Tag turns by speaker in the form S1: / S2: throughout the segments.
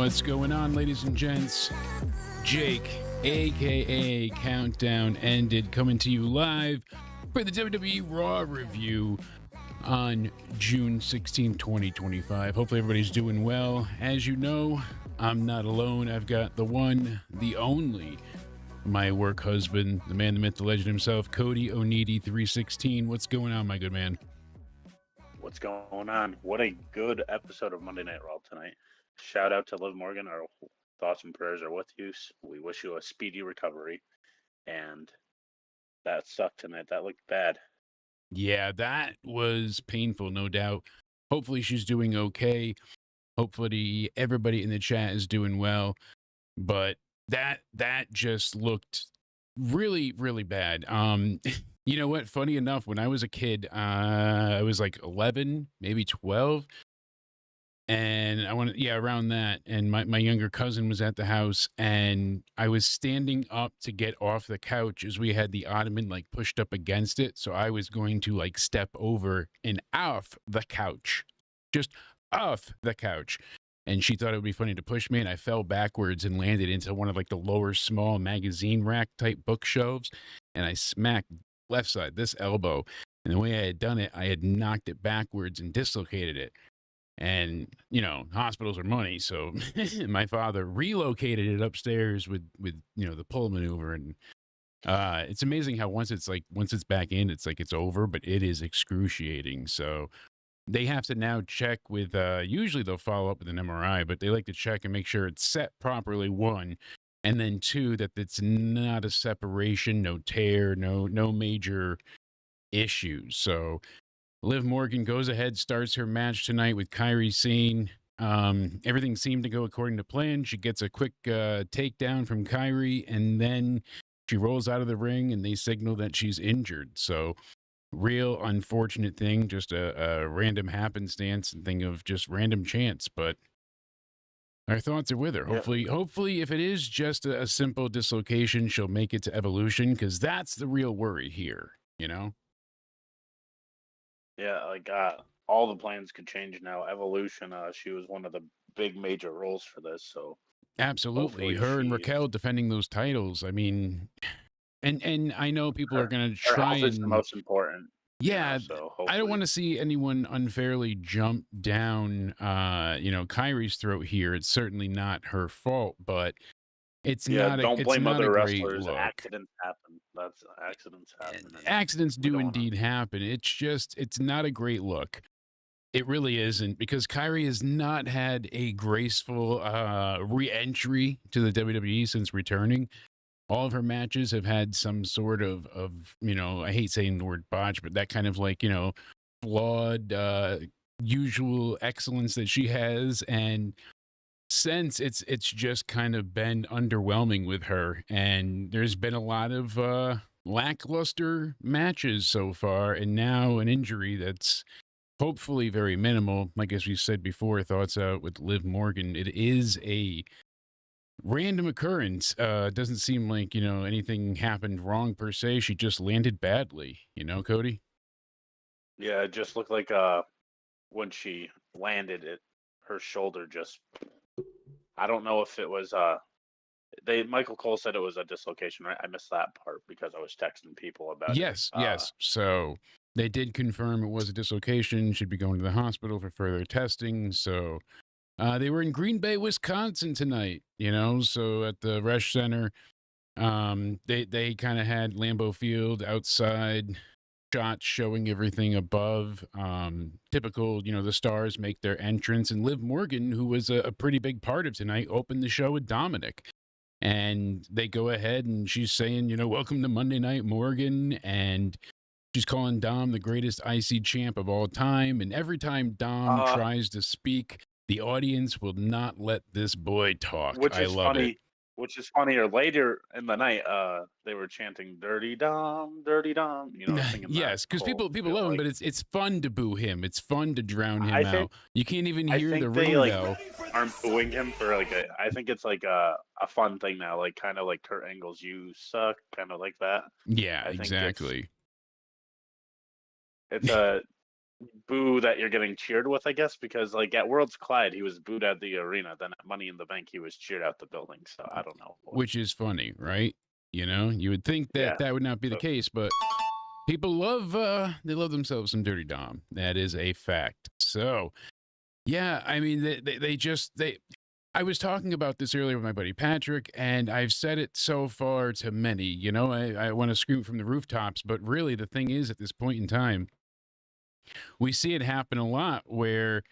S1: What's going on, ladies and gents? Jake, aka Countdown Ended, coming to you live for the WWE Raw review on June 16, 2025. Hopefully everybody's doing well. As you know, I'm not alone. I've got the one, the only, my work husband, the man, the myth, the legend himself, Cody Oneidi 316. What's going on, my good man?
S2: What's going on? What a good episode of Monday Night Raw tonight. Shout out to Liv Morgan. Our thoughts and prayers are with you. We wish you a speedy recovery. And that sucked tonight. That looked bad.
S1: Yeah, that was painful, no doubt. Hopefully she's doing okay. Hopefully everybody in the chat is doing well. But that just looked really, really bad. You know what? Funny enough, when I was a kid, I was like 11, maybe 12. And around that. And my younger cousin was at the house, and I was standing up to get off the couch as we had the ottoman like pushed up against it. So I was going to like step over and off the couch, just off the couch. And she thought it would be funny to push me, and I fell backwards and landed into one of like the lower small magazine rack type bookshelves, and I smacked left side, this elbow. And the way I had done it, I had knocked it backwards and dislocated it. And, you know, hospitals are money. So my father relocated it upstairs with, you know, the pull maneuver. And it's amazing how once it's back in, it's like it's over, but it is excruciating. So they have to now check with, usually they'll follow up with an MRI, but they like to check and make sure it's set properly, one. And then two, that it's not a separation, no tear, no major issues. So Liv Morgan goes ahead, starts her match tonight with Kairi Sane. Everything seemed to go according to plan. She gets a quick takedown from Kairi, and then she rolls out of the ring, and they signal that she's injured. So real unfortunate thing, just a random happenstance and thing of just random chance. But our thoughts are with her.
S2: Yeah.
S1: Hopefully, if it is just a simple dislocation, she'll make it to Evolution, because that's the real worry here, you know?
S2: Yeah, like all the plans could change now. Evolution, she was one of the big major roles for this, so
S1: Absolutely. Her and Raquel defending those titles. I mean, and I know people are going to try
S2: health is the most important.
S1: Yeah,
S2: you know, so
S1: I don't want to see anyone unfairly jump down, you know, Kairi's throat here. It's certainly not her fault, but it's not.
S2: Don't
S1: it's
S2: blame
S1: not
S2: other
S1: a great
S2: wrestlers.
S1: look.
S2: Accidents happen. Accidents happen.
S1: Accidents do indeed happen. It's not a great look. It really isn't, because Kairi has not had a graceful re-entry to the WWE since returning. All of her matches have had some sort of, you know, I hate saying the word botch, but that kind of like, you know, flawed usual excellence that she has. And since it's just kind of been underwhelming with her, and there's been a lot of lackluster matches so far, and now an injury that's hopefully very minimal. Like as we said before, thoughts out with Liv Morgan. It is a random occurrence. Doesn't seem like, you know, anything happened wrong per se. She just landed badly, you know, Cody?
S2: Yeah, it just looked like when she landed it, her shoulder just, I don't know if it was Michael Cole said it was a dislocation, right? I missed that part because I was texting people about it.
S1: Yes. So they did confirm it was a dislocation, should be going to the hospital for further testing. So they were in Green Bay, Wisconsin tonight, you know, so at the Resch Center. They kind of had Lambeau Field outside shots showing everything above. Typical, you know, the stars make their entrance, and Liv Morgan, who was a pretty big part of tonight, opened the show with Dominic. And they go ahead and she's saying, you know, welcome to Monday Night Morgan. And she's calling Dom the greatest IC champ of all time. And every time Dom tries to speak, the audience will not let this boy talk. I love it.
S2: Which is funnier. Later in the night, they were chanting "Dirty Dom, Dirty Dom." You know, singing
S1: yes, because people love him, but it's fun to boo him. It's fun to drown him out. You can't even hear the ring bell.
S2: Aren't booing him for like I think it's like a fun thing now, like kind of like Kurt Angle's "You Suck," kind of like that.
S1: Yeah, exactly.
S2: It's a boo that you're getting cheered with, I guess, because like at Worlds Collide he was booed at the arena, then at Money in the Bank he was cheered out the building. So I don't know.
S1: which is funny, right? You know, you would think that
S2: Yeah.
S1: that would not be the
S2: So
S1: case, but people love they love themselves some Dirty Dom. That is a fact. So yeah, I mean they I was talking about this earlier with my buddy Patrick, and I've said it so far to many. You know, I want to scream from the rooftops, but really the thing is, at this point in time, we see it happen a lot where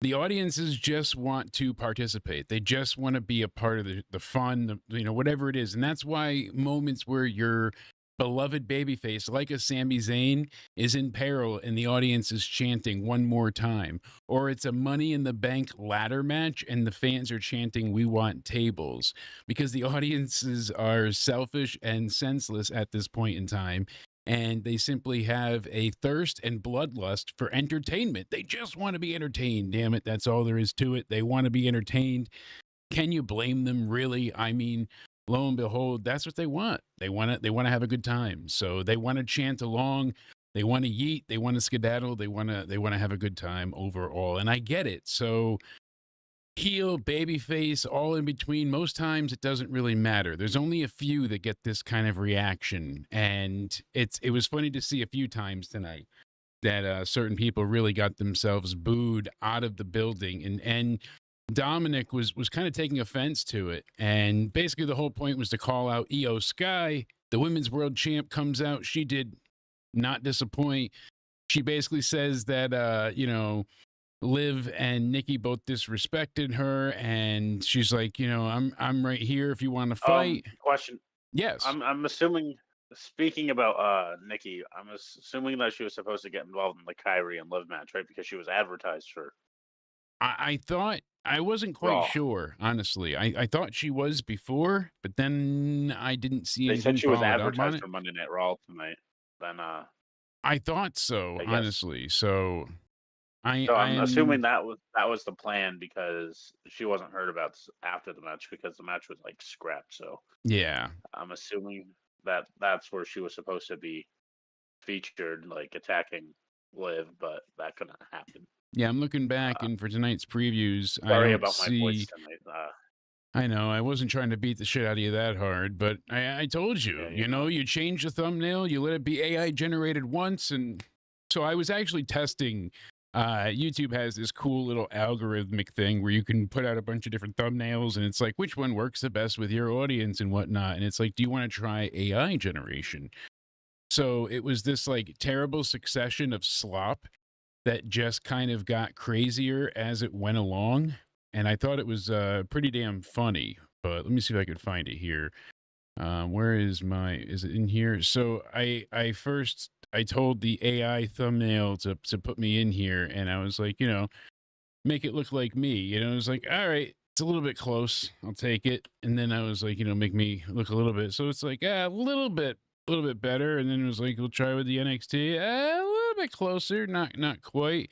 S1: the audiences just want to participate. They just want to be a part of the fun, you know, whatever it is. And that's why moments where your beloved babyface, like a Sami Zayn, is in peril and the audience is chanting one more time, or it's a Money in the Bank ladder match and the fans are chanting, "We want tables," because the audiences are selfish and senseless at this point in time, and they simply have a thirst and bloodlust for entertainment. They just want to be entertained. Damn it, that's all there is to it. They want to be entertained. Can you blame them, really? I mean, lo and behold, that's what they want. They want to have a good time. So they want to chant along. They want to yeet. They want to skedaddle. They want to have a good time overall. And I get it. So heel, babyface, all in between. Most times it doesn't really matter. There's only a few that get this kind of reaction, and it was funny to see a few times tonight that certain people really got themselves booed out of the building, and Dominic was kind of taking offense to it, and basically the whole point was to call out Io Sky, the women's world champ, comes out. She did not disappoint. She basically says that you know, Liv and Nikki both disrespected her, and she's like, you know, I'm right here if you want to fight.
S2: question.
S1: Yes,
S2: I'm assuming, speaking about Nikki, I'm assuming that she was supposed to get involved in the Kyrie and Liv match, right? Because she was advertised for
S1: I thought I wasn't quite
S2: Raw.
S1: sure, honestly. I thought she was before, but then I didn't see
S2: They said
S1: anything
S2: she was
S1: followed up on
S2: advertised
S1: it.
S2: for Monday Night Raw tonight. Then
S1: I thought so,
S2: I guess
S1: honestly. So
S2: so. I'm assuming
S1: I'm
S2: that was the plan because she wasn't heard about after the match because the match was like scrapped. So
S1: yeah.
S2: I'm assuming that that's where she was supposed to be featured, like attacking Liv, but that couldn't happen.
S1: Yeah, I'm looking back,
S2: Uh,
S1: and for tonight's previews, I
S2: Sorry
S1: don't
S2: about my voice
S1: see.
S2: tonight.
S1: I know I wasn't trying to beat the shit out of you that hard, but I told you,
S2: Yeah,
S1: you
S2: you
S1: know,
S2: know.
S1: you change the thumbnail, you let it be AI generated once, and so I was actually testing. YouTube has this cool little algorithmic thing where you can put out a bunch of different thumbnails, and it's like which one works the best with your audience and whatnot. And it's like, do you want to try AI generation? So it was this like terrible succession of slop that just kind of got crazier as it went along. And I thought it was pretty damn funny. But let me see if I could find it here. Where is it in here? So I told the AI thumbnail to put me in here, and I was like, you know, make it look like me. You know, I was like, all right, it's a little bit close. I'll take it. And then I was like, you know, make me look a little bit. So it's like, a little bit better. And then it was like, we'll try with the NXT, a little bit closer, not quite.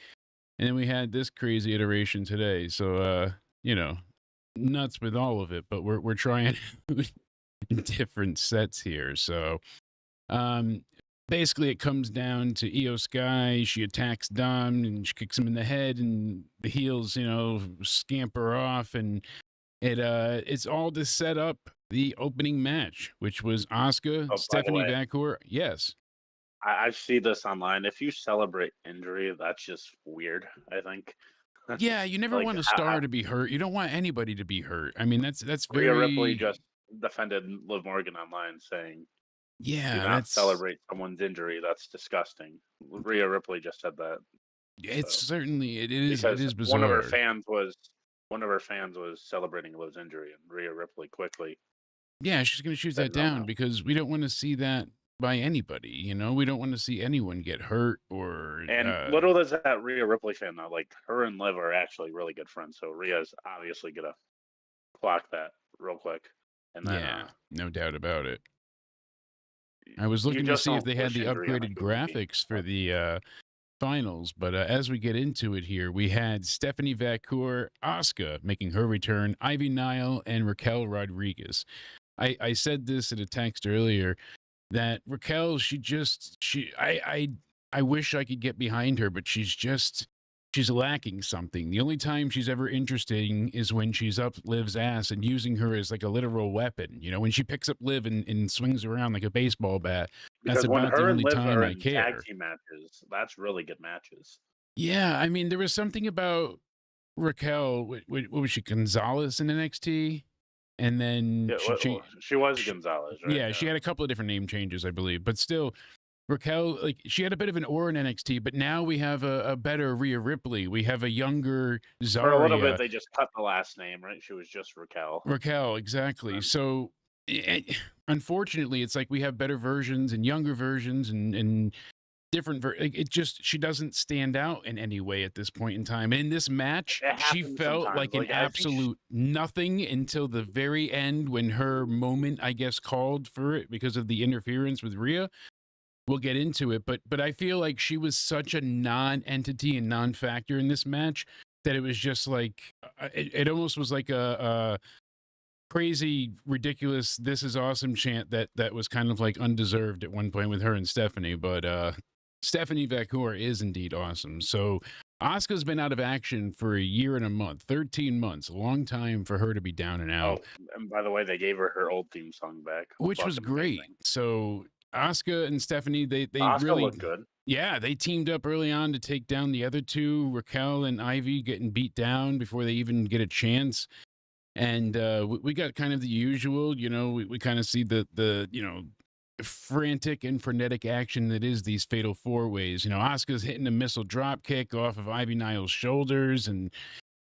S1: And then we had this crazy iteration today. So you know, nuts with all of it, but we're trying different sets here. So um basically it comes down to Io Sky. She attacks Dom and she kicks him in the head, and the heels, you know, scamper off, and it's all to set up the opening match, which was Asuka,
S2: Oh, by the
S1: Stephanie
S2: way,
S1: Vacour. Yes.
S2: I see this online. If you celebrate injury, that's just weird. I think.
S1: Yeah, you never
S2: Like
S1: want a star to be hurt. You don't want anybody to be hurt. I mean, that's
S2: Rhea Ripley just
S1: very
S2: defended Liv Morgan online, saying, "Do
S1: yeah,
S2: not
S1: that's
S2: celebrate someone's injury. That's disgusting." Rhea Ripley just said that.
S1: it's
S2: So
S1: certainly it
S2: because
S1: is bizarre.
S2: one of her fans was celebrating Liv's injury, and Rhea Ripley quickly
S1: Yeah, she's going to shoot
S2: said,
S1: that
S2: "No,
S1: down
S2: no."
S1: because we don't want to see that by anybody. You know, we don't want to see anyone get hurt or.
S2: And little does that Rhea Ripley fan know, like her and Liv are actually really good friends. So Rhea's obviously gonna clock that real quick, and then
S1: Yeah, no doubt about it. I was
S2: you
S1: looking to
S2: just
S1: see if
S2: don't
S1: they had
S2: wish
S1: the
S2: injury on a
S1: upgraded
S2: human being.
S1: graphics for the finals, but as we get into it here, we had Stephanie Vacour, Asuka making her return, Ivy Nile, and Raquel Rodriguez. I said this in a text earlier that Raquel, she I wish I could get behind her, but she's lacking something. The only time she's ever interesting is when she's up Liv's ass and using her as like a literal weapon. You know, when she picks up Liv and swings around like a baseball bat. That's
S2: Because when
S1: about the
S2: her and
S1: only
S2: Liv
S1: time
S2: are
S1: I
S2: in tag
S1: care.
S2: team matches, that's really good matches.
S1: Yeah, I mean, there was something about Raquel. What was she, Gonzalez in NXT? And then
S2: Yeah,
S1: she changed.
S2: she was Gonzalez, right?
S1: Yeah, she had a couple of different name changes, I believe, but still, Raquel, like she had a bit of an aura in NXT, but now we have a better Rhea Ripley. We have a younger
S2: For a little bit,
S1: Zarya.
S2: they just cut the last name, right? She was just Raquel.
S1: Raquel, exactly.
S2: And
S1: So, unfortunately, it's like we have better versions and younger versions and different. Like, it just she doesn't stand out in any way at this point in time. In this match,
S2: it
S1: she
S2: happens
S1: felt
S2: sometimes.
S1: like an
S2: Like I think
S1: absolute nothing until the very end when her moment, I guess, called for it because of the interference with Rhea. We'll get into it, but I feel like she was such a non-entity and non-factor in this match that it was just like it almost was like a crazy, ridiculous "This is awesome" chant that was kind of like undeserved at one point with her and Stephanie. But Stephanie Vacour is indeed awesome. So Asuka's been out of action for a year and a month, 13 months, a long time for her to be down and out.
S2: and by the way, they gave her old theme song back,
S1: Which was
S2: fucking
S1: great.
S2: amazing.
S1: So Asuka and Stephanie, they
S2: Asuka
S1: really
S2: looked good.
S1: yeah, they teamed up early on to take down the other two, Raquel and Ivy getting beat down before they even get a chance. And we got kind of the usual, you know, we kind of see the you know, frantic and frenetic action that is these fatal four ways. You know, Asuka's hitting a missile drop kick off of Ivy Niles' shoulders, and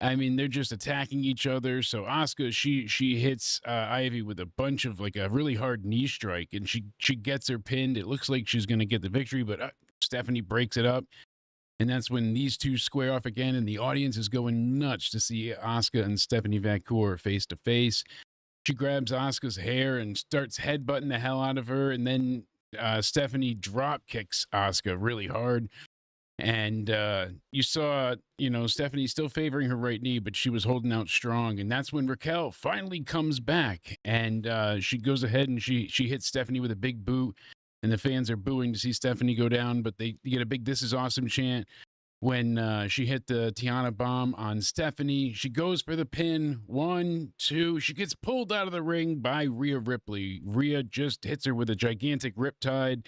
S1: I mean, they're just attacking each other. So Asuka, she hits Ivy with a bunch of like a really hard knee strike, and she gets her pinned. It looks like she's going to get the victory, but Stephanie breaks it up, and that's when these two square off again, and the audience is going nuts to see Asuka and Stephanie Vacour face to face. She grabs Asuka's hair and starts headbutting the hell out of her, and then Stephanie drop kicks Asuka really hard. And you saw, you know, Stephanie still favoring her right knee, but she was holding out strong. And that's when Raquel finally comes back, and she goes ahead and she hits Stephanie with a big boot. And the fans are booing to see Stephanie go down, but they get a big "This is awesome" chant when she hit the Tiana bomb on Stephanie. She goes for the pin. 1, 2. She gets pulled out of the ring by Rhea Ripley. Rhea just hits her with a gigantic riptide,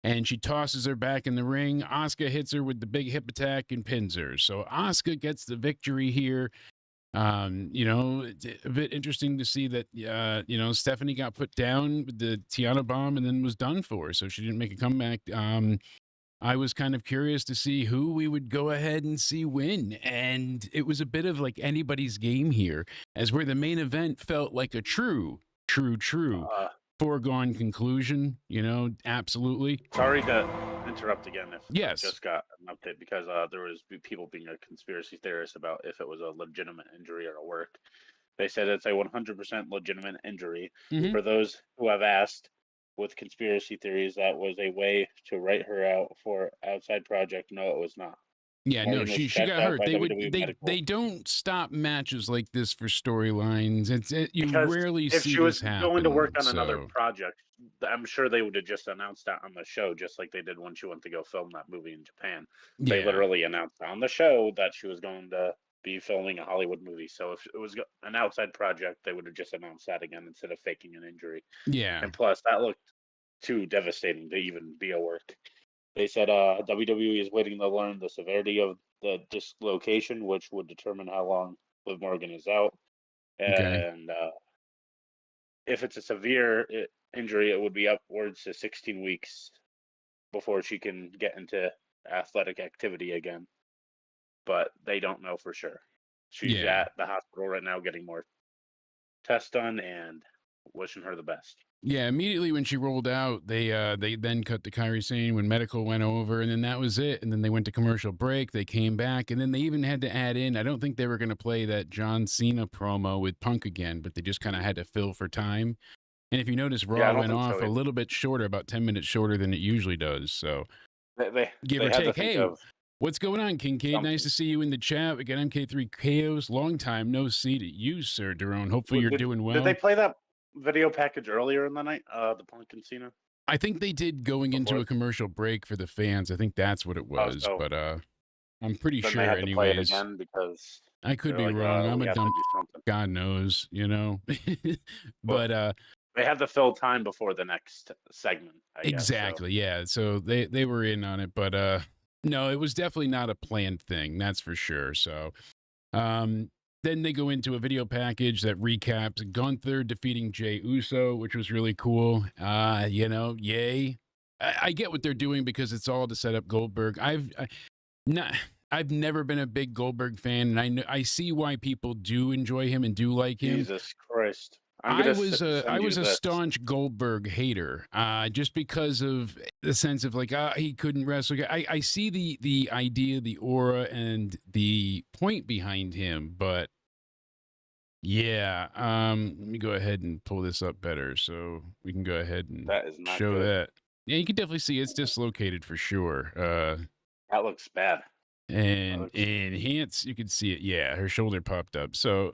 S1: and she tosses her back in the ring. Asuka hits her with the big hip attack and pins her. So Asuka gets the victory here. You know, it's a bit interesting to see that, you know, Stephanie got put down with the Tiana bomb and then was done for. So she didn't make a comeback. I was kind of curious to see who we would go ahead and see win. And it was a bit of like anybody's game here, as where the main event felt like a true foregone conclusion, you know, absolutely.
S2: Sorry to interrupt again if
S1: Yes.
S2: I just got an update because there was people being a conspiracy theorist about if it was a legitimate injury or a work. They said it's a 100% legitimate injury.
S1: Mhm.
S2: For those who have asked with conspiracy theories, that was a way to write her out for outside project. No, it was not.
S1: Yeah, no,
S2: Morgan was
S1: she
S2: checked
S1: got
S2: out
S1: hurt.
S2: by
S1: They would
S2: WWE
S1: they
S2: Medical.
S1: they don't stop matches like this for storylines. You
S2: Because
S1: rarely
S2: if
S1: see
S2: she was
S1: this happen.
S2: going to work on another
S1: so-
S2: project, I'm sure they would have just announced that on the show, just like they did when she went to go film that movie in Japan. They
S1: yeah,
S2: literally announced on the show that she was going to be filming a Hollywood movie. So if it was an outside project, they would have just announced that again instead of faking an injury.
S1: yeah,
S2: And plus, that looked too devastating to even be a work. They said WWE is waiting to learn the severity of the dislocation, which would determine how long Liv Morgan is out.
S1: okay,
S2: And if it's a severe injury, it would be upwards to 16 weeks before she can get into athletic activity again. But they don't know for sure. She's
S1: yeah.
S2: at the hospital right now getting more tests done and wishing her the best.
S1: Yeah, immediately when she rolled out, they then cut to Kairi Sane when medical went over, and then that was it. And then they went to commercial break. They came back, and then they even had to add in. I don't think they were going to play that John Cena promo with Punk again, but they just kind of had to fill for time. And if you notice, Raw
S2: don't
S1: went
S2: think so
S1: off a
S2: either.
S1: little bit shorter, about 10 minutes shorter than it usually does. So
S2: They
S1: give
S2: they
S1: or
S2: had to
S1: take.
S2: think
S1: Hey,
S2: of
S1: what's going on, Kincaid? Nice
S2: something.
S1: to see you in the chat. We got MK3 Chaos. Long time no see to you, Sir Daron. Hopefully you're doing well.
S2: Did they play that video package earlier in the night? The Punk and Cena?
S1: I think they did going into
S2: before?
S1: a commercial break for the fans. I think that's what it
S2: Oh,
S1: was,
S2: so
S1: but I'm pretty
S2: then they
S1: sure
S2: had to play it
S1: anyways.
S2: again because
S1: I could
S2: they're
S1: be
S2: like,
S1: wrong. I'm
S2: we
S1: a
S2: have to
S1: dumb
S2: do something.
S1: God knows, you know.
S2: Well,
S1: But
S2: they had to fill time before the next segment, I guess. So
S1: exactly, yeah. So they were in on it, but no, it was definitely not a planned thing, that's for sure. So um then they go into a video package that recaps Gunther defeating Jey Uso, which was really cool. You know, yay. I get what they're doing because it's all to set up Goldberg. Not, I've never been a big Goldberg fan, and I see why people do enjoy him and do like him.
S2: Jesus Christ, I'm
S1: I
S2: gonna
S1: was a I
S2: send
S1: was
S2: you
S1: a
S2: this.
S1: staunch Goldberg hater, just because of the sense of like he couldn't wrestle. I see the idea, the aura, and the point behind him, but yeah, let me go ahead and pull this up better so we can go ahead and
S2: That is not
S1: show
S2: good.
S1: that. Yeah, you can definitely see it's dislocated for sure.
S2: That looks bad.
S1: And
S2: Looks,
S1: enhance, you can see it. Yeah, her shoulder popped up. So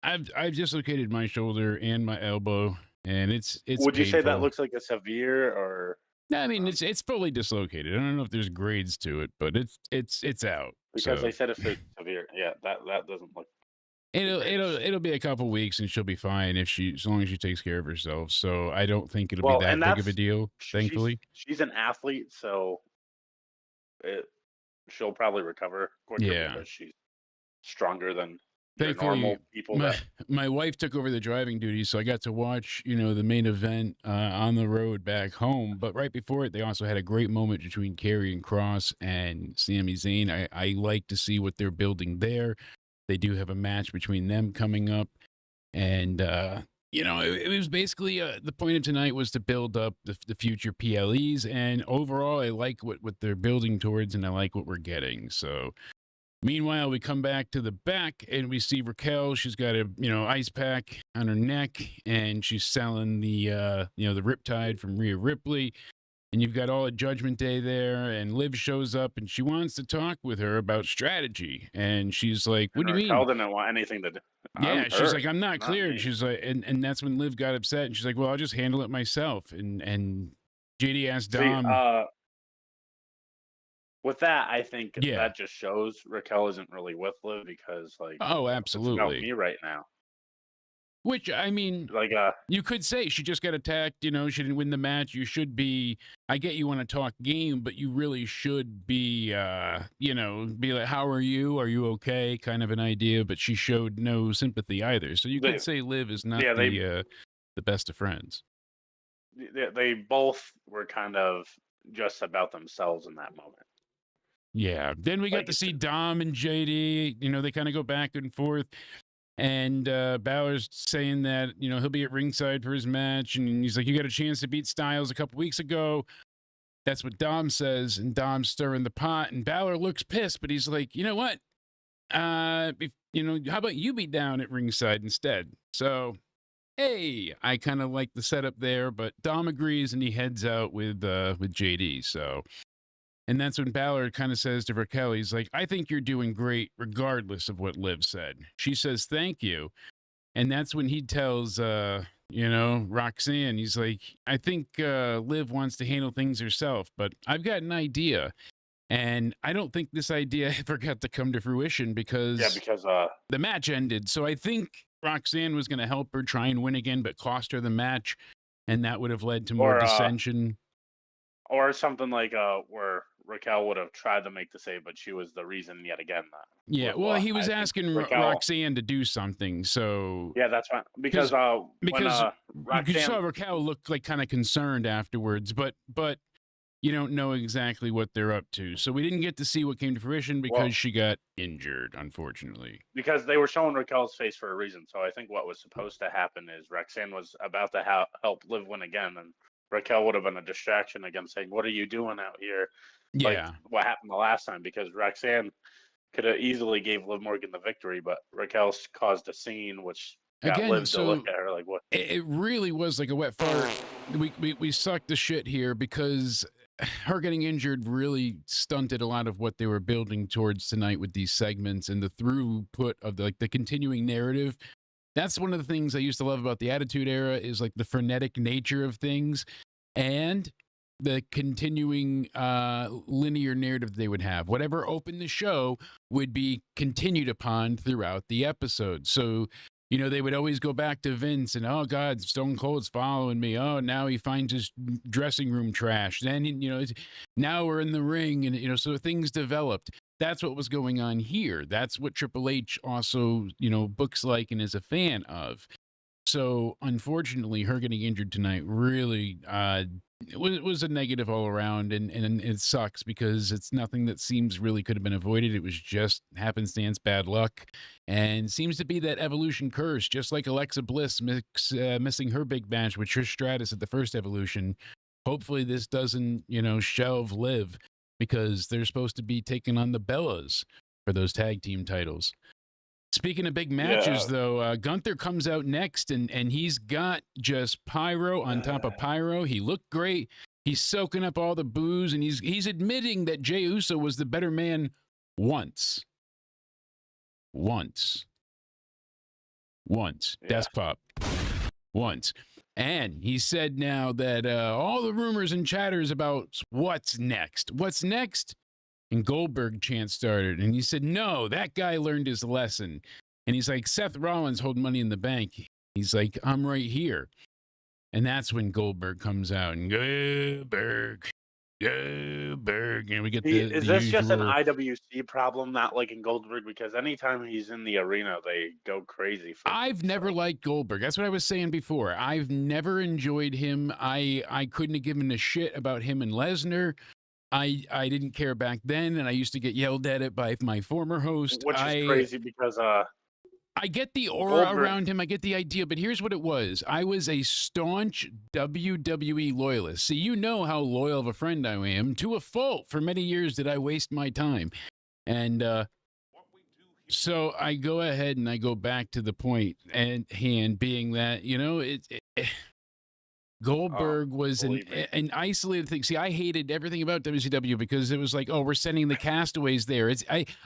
S1: I've dislocated my shoulder and my elbow, and it's
S2: would you say that
S1: painful.
S2: looks like a severe or
S1: No, I mean it's fully dislocated. I don't know if there's grades to it, but it's out.
S2: because
S1: So
S2: they said if it's severe, yeah, that doesn't look the
S1: it'll it'll
S2: greatest.
S1: it'll be a couple weeks and she'll be fine if she as long as she takes care of herself. So I don't think it'll be
S2: Well, and
S1: that big of a
S2: that's
S1: deal, thankfully.
S2: she's an athlete, so it, she'll probably recover quicker
S1: Yeah.
S2: because she's stronger than your
S1: Thankfully,
S2: normal people
S1: my
S2: that
S1: my wife took over the driving duty, so I got to watch, the main event on the road back home. But right before it, they also had a great moment between Karrion Kross and Sami Zayn. I like to see what they're building there. They do have a match between them coming up, and it was basically the point of tonight was to build up the future PLEs. And overall, I like what they're building towards, and I like what we're getting. So. Meanwhile, we come back to the back and we see Raquel. She's got a ice pack on her neck, and she's selling the Riptide from Rhea Ripley. And you've got all of Judgment Day there, and Liv shows up and she wants to talk with her about strategy. And she's like, "What
S2: and
S1: do you
S2: Raquel
S1: mean?"
S2: didn't want anything to do. I'm
S1: Yeah, she's
S2: her,
S1: like, "I'm not
S2: not
S1: cleared."
S2: me.
S1: She's like, and that's when Liv got upset, and she's like, "Well, I'll just handle it myself." And JD asked
S2: See,
S1: Dom,
S2: with that, I think
S1: "Yeah,
S2: that just shows Raquel isn't really with Liv because like
S1: oh,
S2: it's about
S1: absolutely."
S2: me right now.
S1: Which I mean,
S2: Like
S1: you could say she just got attacked, she didn't win the match. You should be I get you want to talk game, but you really should be be like, "How are you? Are you okay?" kind of an idea, but she showed no sympathy either. So you could
S2: they
S1: say Liv is not
S2: yeah,
S1: the best of friends.
S2: they both were kind of just about themselves in that moment.
S1: Yeah. Then we got
S2: Like
S1: to
S2: it's
S1: see Dom and JD, they kind of go back and forth. And Balor's saying that, he'll be at ringside for his match. And he's like, "You got a chance to beat Styles a couple weeks ago." That's what Dom says, and Dom's stirring the pot, and Balor looks pissed, but he's like, "You know what? How about you be down at ringside instead?" So, hey, I kind of like the setup there, but Dom agrees, and he heads out with JD. So, and that's when Balor kind of says to Raquel, he's like, "I think you're doing great, regardless of what Liv said." She says, "Thank you." And that's when he tells, Roxanne, he's like, "I think Liv wants to handle things herself, but I've got an idea." And I don't think this idea ever got to come to fruition
S2: yeah,
S1: because
S2: because
S1: the match ended. So I think Roxanne was going to help her try and win again, but cost her the match. And that would have led to more
S2: or
S1: dissension.
S2: or something like where Raquel would have tried to make the save, but she was the reason yet again that
S1: Yeah,
S2: Liv
S1: well,
S2: lost.
S1: he was
S2: I think
S1: asking
S2: Raquel.
S1: Roxanne to do something. So
S2: Yeah, that's fine. Because when
S1: because you saw
S2: Roxanne,
S1: Raquel look like kind of concerned afterwards, but you don't know exactly what they're up to. So we didn't get to see what came to fruition
S2: well,
S1: because she got injured, unfortunately.
S2: because they were showing Raquel's face for a reason. So I think what was supposed to happen is Roxanne was about to help Liv win again, and Raquel would have been a distraction again, saying, "What are you doing out here?" Like
S1: Yeah.
S2: what happened the last time, because Roxanne could have easily gave Liv Morgan the victory, but Raquel caused a scene which got
S1: Again,
S2: Liv to look
S1: so
S2: at her like, "What?"
S1: it really was like a wet fart. We sucked the shit here because her getting injured really stunted a lot of what they were building towards tonight with these segments and the throughput of the continuing narrative. That's one of the things I used to love about the Attitude Era is like the frenetic nature of things. and the continuing linear narrative they would have. Whatever opened the show would be continued upon throughout the episode. So, they would always go back to Vince and, oh, God, Stone Cold's following me. Oh, now he finds his dressing room trash. Then, now we're in the ring. And, so things developed. That's what was going on here. That's what Triple H also, books like and is a fan of. So, unfortunately, her getting injured tonight really was a negative all around, and it sucks because it's nothing that seems really could have been avoided. It was just happenstance, bad luck, and seems to be that Evolution curse, just like Alexa Bliss missing her big match with Trish Stratus at the first Evolution. Hopefully this doesn't, shelve Liv, because they're supposed to be taking on the Bellas for those tag team titles. Speaking of big matches, though, Gunther comes out next, and he's got just pyro on top of pyro. He looked great. He's soaking up all the booze, and he's admitting that Jey Uso was the better man once. Yeah. Desk pop. Once. And he said now that all the rumors and chatters about what's next. And Goldberg chant started, and he said, no, that guy learned his lesson. And he's like, Seth Rollins hold Money in the Bank. He's like, I'm right here. And that's when Goldberg comes out, and Goldberg. And we get
S2: Is this
S1: usual...
S2: just an IWC problem, not liking Goldberg? Because anytime he's in the arena, they go crazy for him.
S1: I've never liked Goldberg. That's what I was saying before. I've never enjoyed him. I couldn't have given a shit about him and Lesnar. I didn't care back then, and I used to get yelled at it by my former host.
S2: Which is crazy because
S1: I get the aura around him. I get the idea, but here's what it was. I was a staunch WWE loyalist. See, you know how loyal of a friend I am. To a fault, for many years did I waste my time. And so I go ahead and I go back to the point at hand, being that, Goldberg was an isolated thing. See, I hated everything about WCW because it was like, oh, we're sending the castaways there.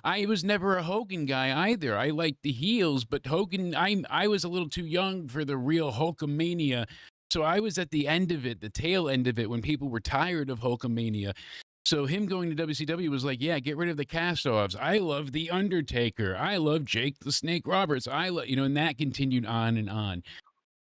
S1: I was never a Hogan guy either. I liked the heels, but Hogan, I was a little too young for the real Hulkamania. So I was at the end of it, the tail end of it, when people were tired of Hulkamania. So him going to WCW was like, yeah, get rid of the cast-offs. I love The Undertaker. I love Jake the Snake Roberts. And that continued on and on.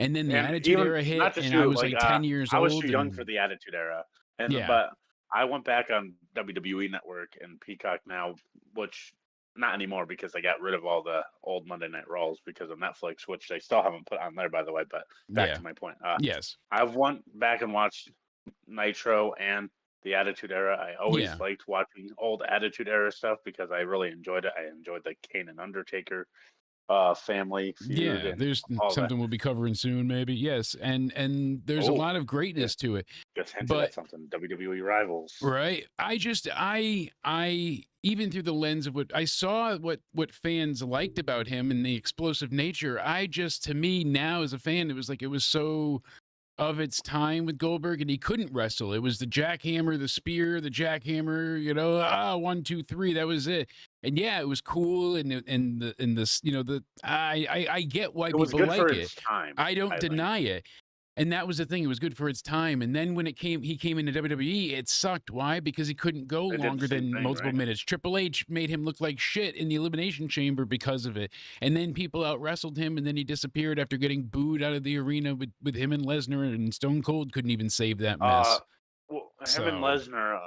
S1: And then the Attitude Era hit, and I was like 10 years old.
S2: I was too young for the Attitude Era. But I went back on WWE Network and Peacock now, which not anymore because they got rid of all the old Monday Night Raws because of Netflix, which they still haven't put on there, by the way. But back to my point.
S1: Yes.
S2: I've went back and watched Nitro and the Attitude Era. I always liked watching old Attitude Era stuff because I really enjoyed it. I enjoyed the Kane and Undertaker family feud.
S1: Yeah, there's something we'll be covering soon, maybe. Yes, and there's a lot of greatness to it.
S2: Just hinted at something. WWE rivals,
S1: right? I even through the lens of what I saw, what fans liked about him and the explosive nature. To me now as a fan, it was so of its time with Goldberg, and he couldn't wrestle. It was the jackhammer, the spear, the jackhammer, 1, 2, 3, that was it. And yeah, it was cool, and I get why people like it. I don't deny it. And that was the thing. It was good for its time. And then when he came into WWE, it sucked. Why? Because he couldn't go longer than multiple minutes. Triple H made him look like shit in the Elimination Chamber because of it. And then people out-wrestled him, and then he disappeared after getting booed out of the arena with him and Lesnar, and Stone Cold couldn't even save that mess.
S2: Him and Lesnar,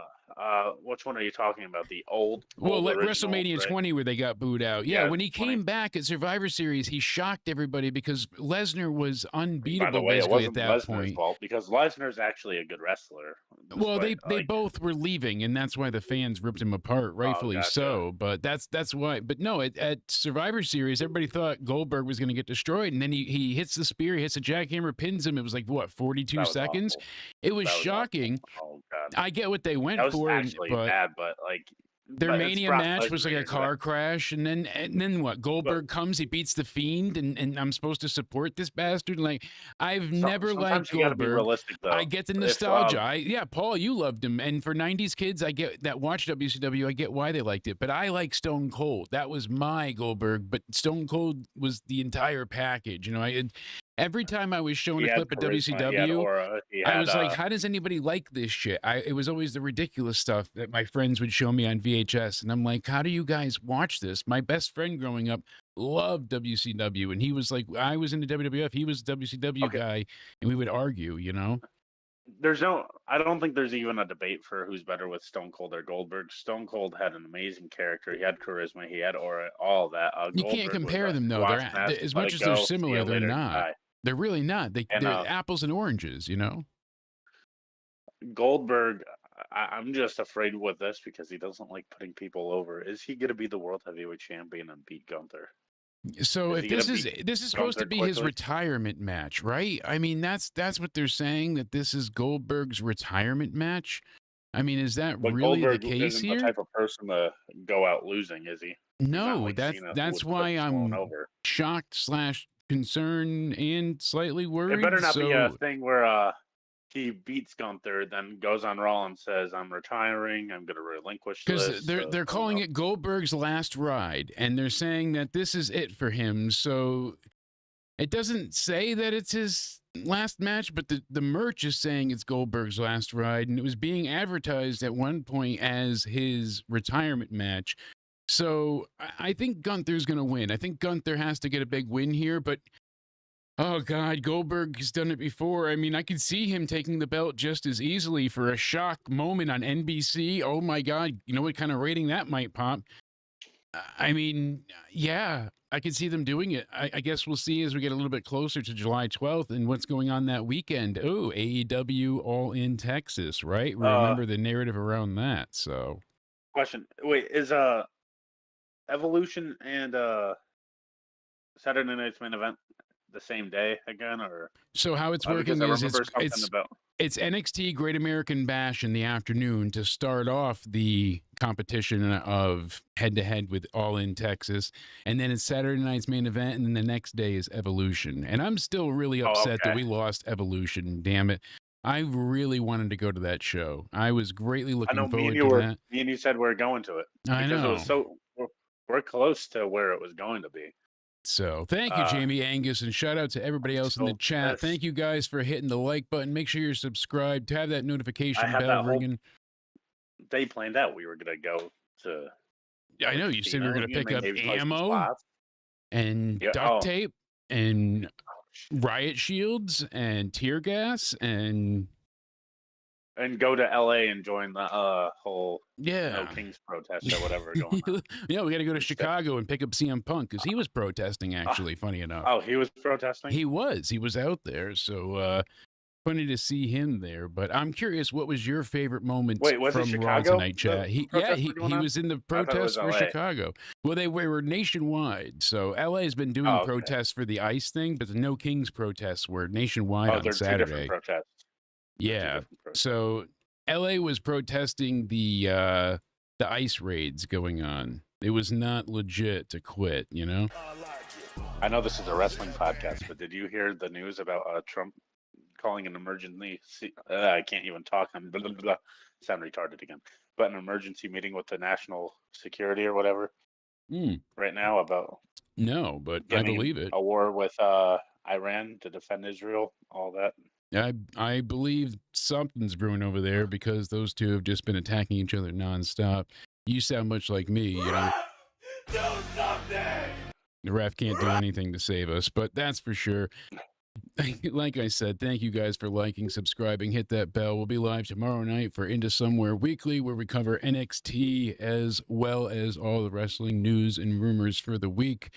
S2: which one are you talking about? The old
S1: WrestleMania 20 where they got booed out. Yeah, when he came back at Survivor Series, he shocked everybody because Lesnar was unbeatable.
S2: By the way,
S1: basically
S2: it wasn't
S1: at that
S2: Lesnar's
S1: point.
S2: Fault because Lesnar's actually a good wrestler.
S1: Well, they both were leaving, and that's why the fans ripped him apart, rightfully so. But that's why. But no, at Survivor Series, everybody thought Goldberg was going to get destroyed, and then he hits the spear, he hits a jackhammer, pins him. It was like 42 seconds.
S2: Awful.
S1: It was shocking.
S2: Oh God!
S1: I get what they went for.
S2: Actually bad, but
S1: their Mania match was like a car crash, and then what? Goldberg comes, he beats the Fiend, and I'm supposed to support this bastard. Like, I've never liked Goldberg. Be realistic, though. I get the nostalgia. Paul, you loved him, and for '90s kids, I get that watch WCW. I get why they liked it, but I like Stone Cold. That was my Goldberg, but Stone Cold was the entire package. Every time I was shown
S2: He
S1: a
S2: had
S1: clip of
S2: charisma. He had
S1: WCW,
S2: aura. He
S1: I
S2: had
S1: was like, how does anybody like this shit? It was always the ridiculous stuff that my friends would show me on VHS. And I'm like, how do you guys watch this? My best friend growing up loved WCW. And he was like, I was into WWF. He was a WCW
S2: okay.
S1: guy. And we would argue, you know?
S2: I don't think there's even a debate for who's better with Stone Cold or Goldberg. Stone Cold had an amazing character. He had charisma. He had aura. All of that.
S1: You can't
S2: Goldberg was
S1: compare
S2: a
S1: them, though.
S2: squash
S1: They're
S2: match.
S1: as
S2: Let
S1: much
S2: it
S1: as they're
S2: go. See
S1: similar,
S2: you
S1: they're
S2: later.
S1: not.
S2: Bye.
S1: They're really not.
S2: And
S1: They're apples and oranges, you know?
S2: Goldberg, I'm just afraid with this because he doesn't like putting people over. Is he going to be the world heavyweight champion and beat Gunther?
S1: So
S2: Is
S1: if
S2: he gonna
S1: this is supposed to
S2: Gunther
S1: be his
S2: quickly?
S1: retirement match, right? I mean, that's what they're saying, that this is Goldberg's retirement match. I mean, is that
S2: But
S1: really the
S2: Goldberg
S1: case
S2: isn't the
S1: here?
S2: type of person to go out losing, is he? He's not
S1: No,
S2: like Cena, who
S1: that's
S2: would put
S1: why
S2: someone
S1: I'm
S2: over.
S1: shocked / concerned and slightly
S2: It
S1: worried.
S2: better not be a
S1: So
S2: thing where he beats Gunther, then goes on Raw and says, "I'm retiring. I'm going to relinquish
S1: because
S2: this."
S1: they're calling it Goldberg's last ride, and they're saying that this is it for him. So it doesn't say that it's his last match, but the merch is saying it's Goldberg's last ride, and it was being advertised at one point as his retirement match. So I think Gunther's going to win. I think Gunther has to get a big win here, but oh God, Goldberg has done it before. I mean, I could see him taking the belt just as easily for a shock moment on NBC. Oh my God, you know what kind of rating that might pop? I mean, yeah, I could see them doing it. I guess we'll see as we get a little bit closer to July 12th and what's going on that weekend. Oh, AEW All in Texas, right? Remember the narrative around that. So,
S2: question: wait, is Evolution and Saturday Night's Main Event the same day again, or
S1: so how it's working
S2: because I
S1: is
S2: remember something about
S1: it's NXT Great American Bash in the afternoon to start off the competition of head-to-head with All in Texas, and then it's Saturday night's main event, and then the next day is Evolution. And I'm still really upset that we lost Evolution. Damn it! I really wanted to go to that show. I was greatly looking forward to that.
S2: Me and you said we're going to it
S1: I
S2: because
S1: know.
S2: it was so we're close to where it was going to be.
S1: So thank you, Jamie Angus, and shout out to everybody else in the chat. Thank you guys for hitting the like button. Make sure you're subscribed to have that notification bell ringing.
S2: They planned out we were going to go to.
S1: I know you said we were going to pick up ammo and duct tape and riot shields and tear gas and
S2: go to LA and join the whole
S1: No
S2: Kings protest or whatever going on.
S1: Yeah, we got to go to Chicago and pick up CM Punk because he was protesting, actually, funny enough.
S2: Oh, he was protesting?
S1: He was out there, so funny to see him there. But I'm curious, what was your favorite moment from Raw Tonight, chat? He was in the protests for Chicago. Well, they were nationwide, so LA has been doing protests for the ICE thing, but the No Kings protests were nationwide on Saturday.
S2: Two different protests.
S1: Yeah. So LA was protesting the ICE raids going on. It was not legit to quit, you know?
S2: I know this is a wrestling podcast, but did you hear the news about Trump calling an emergency? I can't even talk. I'm blah, blah, blah, sound retarded again. But an emergency meeting with the national security or whatever right now about...
S1: No, but I believe it.
S2: A war with Iran to defend Israel, all that.
S1: I believe something's brewing over there because those two have just been attacking each other nonstop. You sound much like me, you know.
S2: Do something!
S1: The ref can't do anything to save us, but that's for sure. Like I said, thank you guys for liking, subscribing, hit that bell. We'll be live tomorrow night for Into Somewhere Weekly, where we cover NXT as well as all the wrestling news and rumors for the week.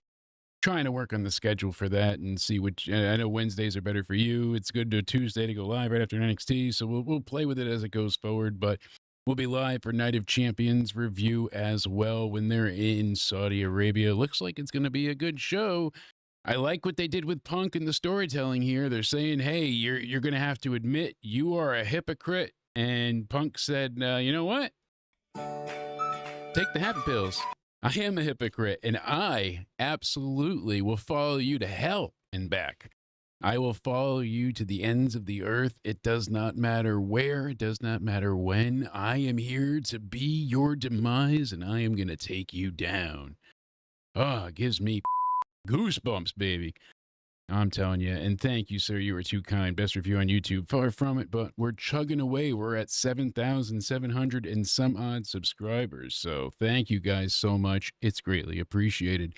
S1: Trying to work on the schedule for that and see which. I know Wednesdays are better for you. It's good to Tuesday to go live right after NXT, so we'll play with it as it goes forward. But we'll be live for Night of Champions review as well when they're in Saudi Arabia. Looks like it's going to be a good show. I like what they did with Punk and the storytelling here. They're saying, "Hey, you're going to have to admit you are a hypocrite," and Punk said, "You know what? Take the happy pills. I am a hypocrite, and I absolutely will follow you to hell and back. I will follow you to the ends of the earth. It does not matter where. It does not matter when. I am here to be your demise, and I am going to take you down." Oh, it gives me goosebumps, baby. I'm telling you. And thank you, sir. You were too kind. Best review on YouTube. Far from it, but we're chugging away. We're at 7,700 and some odd subscribers. So thank you guys so much. It's greatly appreciated.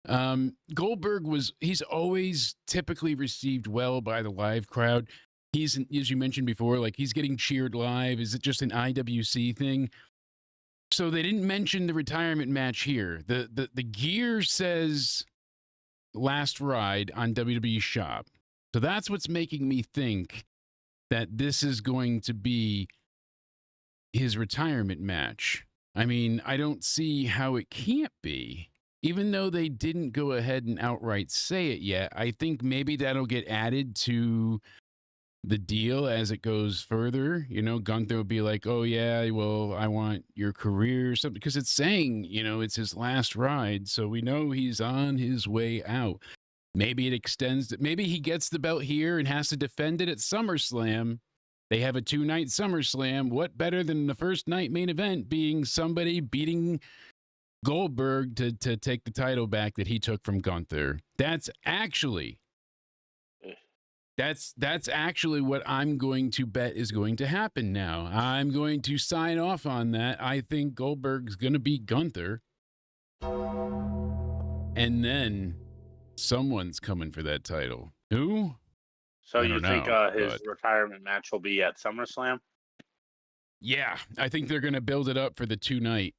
S1: Goldberg he's always typically received well by the live crowd. He's, as you mentioned before, like he's getting cheered live. Is it just an IWC thing? So they didn't mention the retirement match here. The gear says last ride on WWE Shop. So that's what's making me think that this is going to be his retirement match. I mean, I don't see how it can't be. Even though they didn't go ahead and outright say it yet, I think maybe that'll get added to the deal as it goes further. You know, Gunther will be like, oh yeah, well, I want your career or something, because it's saying, you know, it's his last ride, so we know he's on his way out. Maybe it extends, maybe he gets the belt here and has to defend it at SummerSlam. They have a 2-night SummerSlam. What better than the first night main event being somebody beating Goldberg to take the title back that he took from Gunther? That's actually what I'm going to bet is going to happen now. I'm going to sign off on that. I think Goldberg's going to beat Gunther. And then someone's coming for that title. Who?
S2: So you think his retirement match will be at SummerSlam?
S1: Yeah, I think they're going to build it up for the 2-night.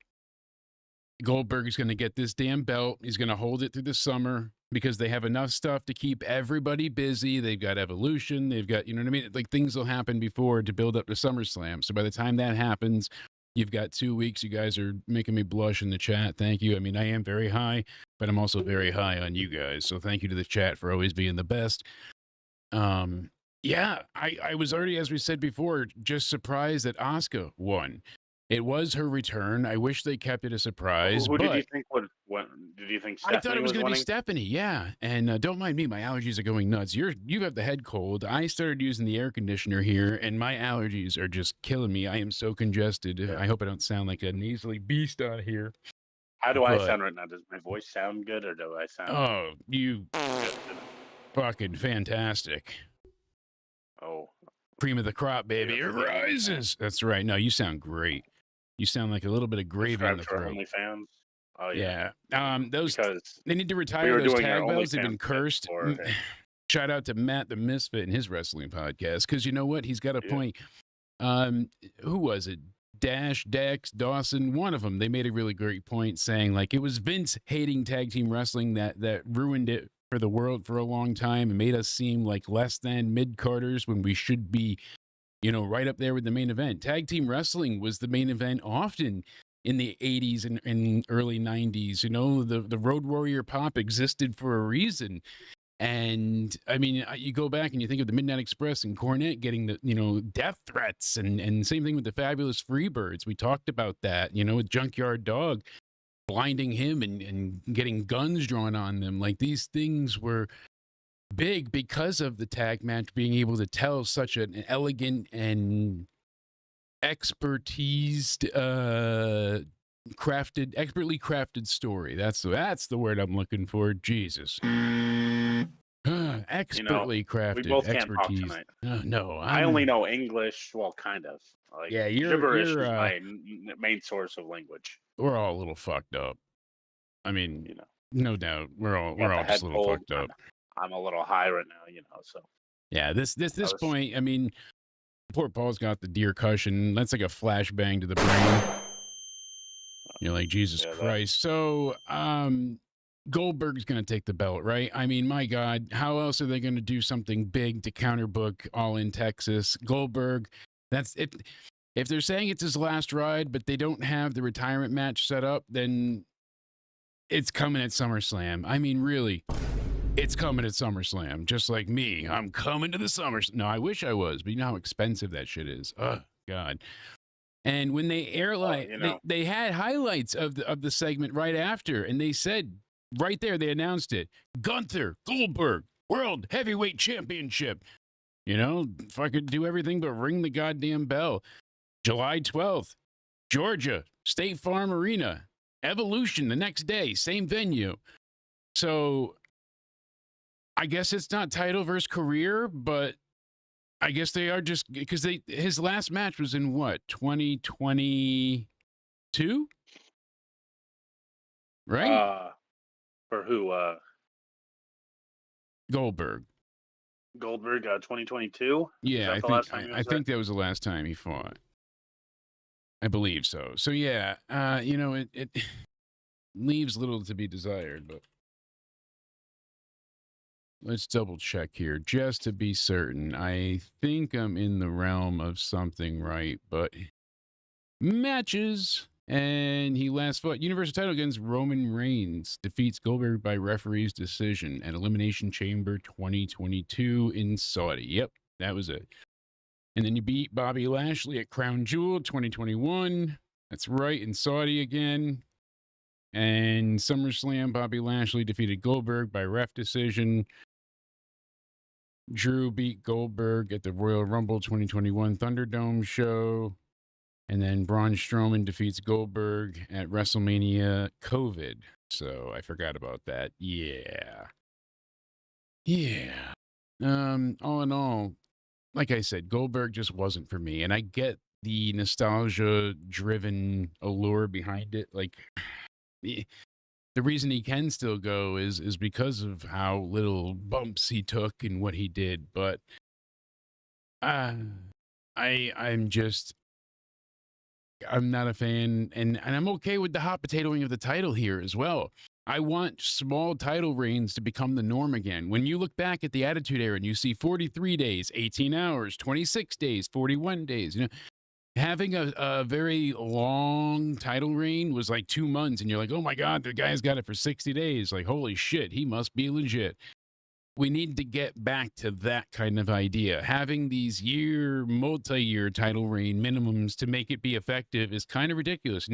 S1: Goldberg's going to get this damn belt. He's going to hold it through the summer because they have enough stuff to keep everybody busy. They've got Evolution. They've got, you know what I mean? Like, things will happen before to build up to SummerSlam. So by the time that happens, you've got 2 weeks. You guys are making me blush in the chat. Thank you. I mean, I am very high, but I'm also very high on you guys. So thank you to the chat for always being the best. Yeah, I was already, as we said before, just surprised that Asuka won. It was her return. I wish they kept it a surprise.
S2: Who did you think would win? Did you think Stephanie
S1: I thought it was going to be
S2: winning?
S1: Stephanie, yeah. And don't mind me, my allergies are going nuts. You have the head cold. I started using the air conditioner here, and my allergies are just killing me. I am so congested.
S2: Yeah.
S1: I hope I don't sound like a nasally beast on here.
S2: How do I sound right now? Does my voice sound good, or do I sound...
S1: Oh, you fucking fantastic.
S2: Oh.
S1: Cream of the crop, baby. It rises. That's right. No, you sound great. You sound like a little bit of gravy in the throat.
S2: OnlyFans? Oh,
S1: yeah. Those,
S2: because
S1: they need to retire those tag belts. They've been cursed. Shout out to Matt the Misfit and his wrestling podcast, because you know what? He's got a point. Who was it? Dash, Dex, Dawson, one of them. They made a really great point saying, like, it was Vince hating tag team wrestling that ruined it for the world for a long time and made us seem like less than mid-carders when we should be, you know, right up there with the main event. Tag team wrestling was the main event often in the 80s and early 90s. You know, the Road Warrior pop existed for a reason. And I mean, you go back and you think of the Midnight Express and Cornette getting the, you know, death threats, and same thing with the Fabulous Freebirds. We talked about that, you know, with Junkyard Dog blinding him and getting guns drawn on them. Like, these things were big because of the tag match being able to tell such an elegant and expertly crafted story. That's the word I'm looking for. Jesus. Expertly crafted.
S2: We both
S1: expertise.
S2: Can't talk tonight.
S1: No,
S2: I only know English. Well, kind of. Like,
S1: yeah,
S2: gibberish is my main source of language.
S1: We're all a little fucked up. I mean, you know, no doubt, we're all just a little fucked up.
S2: I'm a little high right now, you know. So
S1: yeah, this point, I mean, poor Paul's got the deer cushion. That's like a flashbang to the brain. You're like, Jesus Christ. So, Goldberg's going to take the belt, right? I mean, my God, how else are they going to do something big to counterbook All in Texas? Goldberg, that's it. If they're saying it's his last ride, but they don't have the retirement match set up, then it's coming at SummerSlam. I mean, really, it's coming at SummerSlam. Just like me, I'm coming to the SummerSlam. No, I wish I was, but you know how expensive that shit is. Oh, God. And when they they had highlights of the segment right after, and they said, right there, they announced it. Gunther, Goldberg, World Heavyweight Championship. You know, if I could do everything but ring the goddamn bell. July 12th, Georgia, State Farm Arena. Evolution the next day, same venue. So I guess it's not title versus career, but I guess they are just because his last match was in what 2022, right?
S2: For who?
S1: Goldberg.
S2: Goldberg, 2022. Is
S1: Yeah,
S2: that the last time he
S1: I
S2: was there?
S1: think that was the last time he fought. I believe so. So yeah, it leaves little to be desired, but let's double check here just to be certain. I think I'm in the realm of something right, but matches. And he last fought Universal title against Roman Reigns, defeats Goldberg by referee's decision at Elimination Chamber 2022 in Saudi. Yep, that was it. And then you beat Bobby Lashley at Crown Jewel 2021. That's right, in Saudi again. And SummerSlam, Bobby Lashley defeated Goldberg by ref decision. Drew beat Goldberg at the Royal Rumble 2021 Thunderdome show. And then Braun Strowman defeats Goldberg at WrestleMania COVID. So I forgot about that. Yeah. Yeah. All in all, like I said, Goldberg just wasn't for me. And I get the nostalgia driven allure behind it. Like the reason he can still go is because of how little bumps he took and what he did. But I'm not a fan, and I'm okay with the hot potatoing of the title here as well. I want small title reigns to become the norm again. When you look back at the Attitude Era and you see 43 days, 18 hours, 26 days, 41 days, having a very long title reign was like 2 months, and you're like, oh my God, the guy's got it for 60 days. Like, holy shit, he must be legit. We need to get back to that kind of idea. Having these multi-year title reign minimums to make it be effective is kind of ridiculous,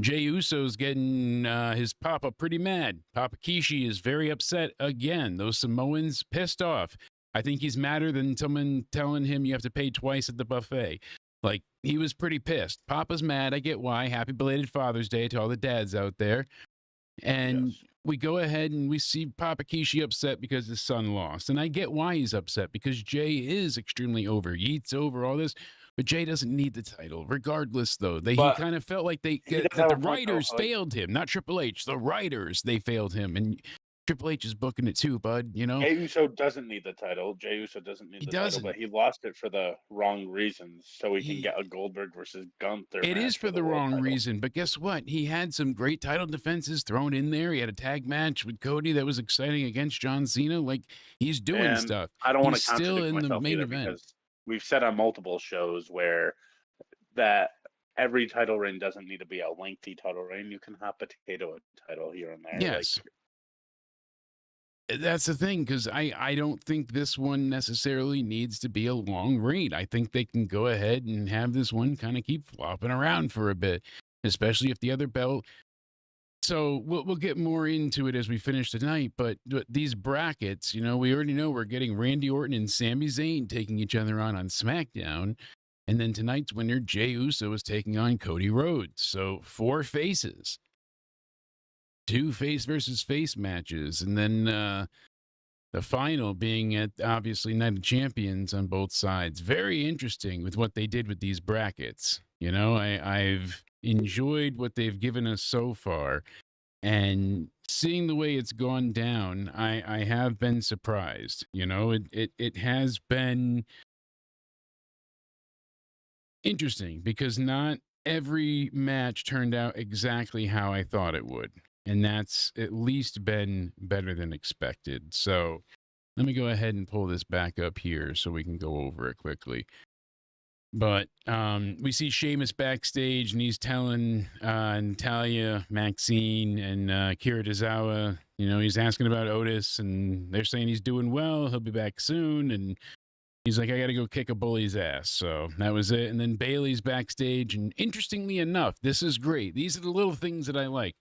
S1: Jey Uso's getting his Papa pretty mad. Papa Kishi is very upset again. Those Samoans pissed off. I think he's madder than someone telling him you have to pay twice at the buffet. Like, he was pretty pissed. Papa's mad. I get why. Happy belated Father's Day to all the dads out there. And
S2: Yes.
S1: we go ahead and we see Papa Kishi upset because his son lost. And I get why he's upset, because Jey is extremely over. Yeats over all this. But Jey doesn't need the title. Regardless, though, he
S2: But
S1: kind of felt like
S2: he does
S1: that
S2: have
S1: the
S2: a point, though.
S1: writers failed him, not Triple H. The writers, they failed him. And Triple H is booking it too, bud,
S2: Jey Uso doesn't need the title. Jey Uso doesn't need the title, but he lost it for the wrong reasons, so he can get a Goldberg versus Gunther
S1: It
S2: match
S1: is for the
S2: world
S1: wrong
S2: title.
S1: reason, but guess what? He had some great title defenses thrown in there. He had a tag match with Cody that was exciting against John Cena. Like, he's doing stuff.
S2: I don't want
S1: He's
S2: to
S1: still
S2: contradict
S1: in the
S2: myself
S1: main
S2: either,
S1: event.
S2: because we've said on multiple shows where that every title reign doesn't need to be a lengthy title reign. You can hot potato a title here and there.
S1: Yes. That's the thing, because I don't think this one necessarily needs to be a long reign. I think they can go ahead and have this one kind of keep flopping around for a bit, especially if the other belt. So we'll get more into it as we finish tonight. But these brackets, we already know we're getting Randy Orton and Sami Zayn taking each other on SmackDown. And then tonight's winner, Jey Uso, is taking on Cody Rhodes. So 4 faces. 2 face versus face matches, and then the final being at obviously Night of Champions on both sides. Very interesting with what they did with these brackets. I've enjoyed what they've given us so far, and seeing the way it's gone down, I have been surprised. It has been interesting because not every match turned out exactly how I thought it would. And that's at least been better than expected. So let me go ahead and pull this back up here so we can go over it quickly. But we see Sheamus backstage, and he's telling Natalya, Maxine, and Kira Tozawa, he's asking about Otis, and they're saying he's doing well. He'll be back soon. And he's like, I got to go kick a bully's ass. So that was it. And then Bayley's backstage. And interestingly enough, this is great. These are the little things that I like.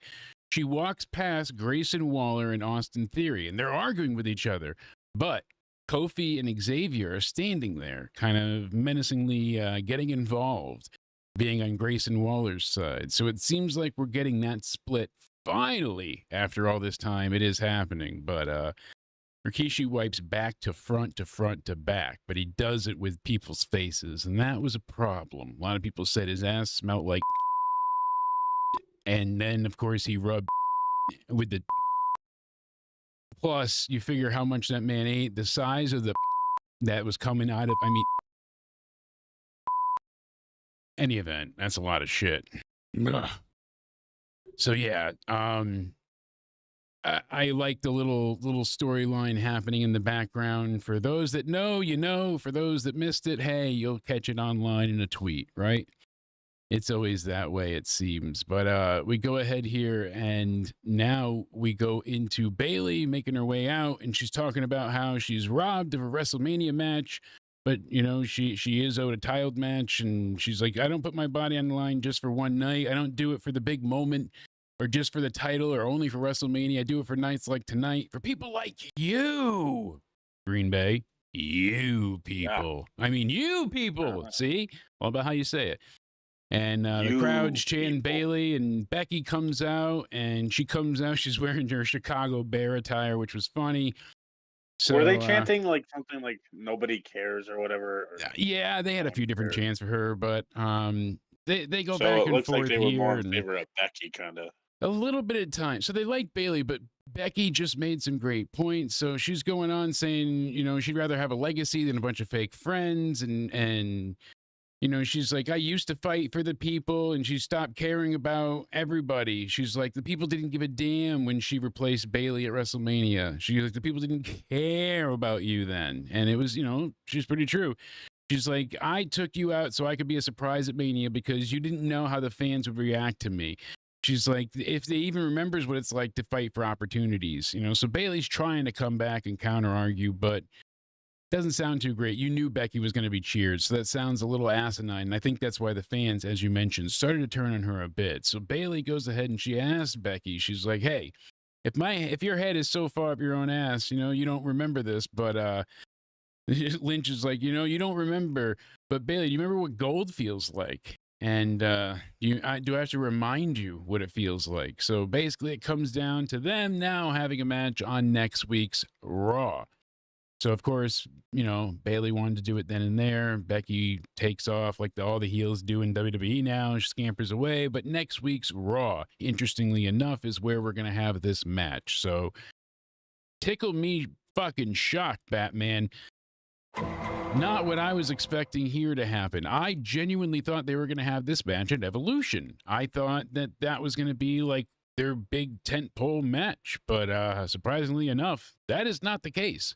S1: She walks past Grayson Waller and Austin Theory, and they're arguing with each other. But Kofi and Xavier are standing there, kind of menacingly getting involved, being on Grayson Waller's side. So it seems like we're getting that split finally after all this time. It is happening. But Rikishi wipes back to front to front to back, but he does it with people's faces, and that was a problem. A lot of people said his ass smelled like, and then of course he rubbed with the. Plus, you figure how much that man ate, the size of the that was coming out of. I mean, any event, that's a lot of shit. Ugh. So yeah, I like the little storyline happening in the background. For those that know, you know. For those that missed it, hey, you'll catch it online in a tweet, right? It's always that way, it seems. But we go ahead here, and now we go into Bayley making her way out, and she's talking about how she's robbed of a WrestleMania match, but you know she is owed a titled match, and she's like, I don't put my body on the line just for one night. I don't do it for the big moment, or just for the title, or only for WrestleMania. I do it for nights like tonight, for people like you, Green Bay. You people. Yeah. I mean, you people. See? All about how you say it. And the crowd's chanting Bayley, and Becky comes out, and she comes out. She's wearing her Chicago Bear attire, which was funny. So,
S2: were they chanting like something like "nobody cares" or whatever? Or,
S1: yeah, they had a few different chants for her, but they go back and forth.
S2: So it looks like they were more in
S1: and
S2: favor of Becky, kind of.
S1: A little bit of time. So they like Bayley, but Becky just made some great points. So she's going on saying, you know, she'd rather have a legacy than a bunch of fake friends, and you know, she's like, I used to fight for the people, and she stopped caring about everybody. She's like, the people didn't give a damn when she replaced Bayley at WrestleMania. She's like, the people didn't care about you then. And it was, you know, she's pretty true. She's like, I took you out so I could be a surprise at Mania because you didn't know how the fans would react to me. She's like, if they even remembers what it's like to fight for opportunities, you know. So Bayley's trying to come back and counter argue, but doesn't sound too great. You knew Becky was going to be cheered, so that sounds a little asinine. And I think that's why the fans, as you mentioned, started to turn on her a bit. So Bayley goes ahead and she asks Becky, she's like, hey, if your head is so far up your own ass, you know, you don't remember this, but Lynch is like, you know, you don't remember, but Bayley, do you remember what gold feels like? And do I have to remind you what it feels like? So basically it comes down to them now having a match on next week's Raw. So, of course, you know, Bayley wanted to do it then and there. Becky takes off like all the heels do in WWE now. She scampers away. But next week's Raw, interestingly enough, is where we're going to have this match. So, tickle me fucking shocked, Batman. Not what I was expecting here to happen. I genuinely thought they were going to have this match at Evolution. I thought that was going to be like their big tentpole match. But surprisingly enough, that is not the case.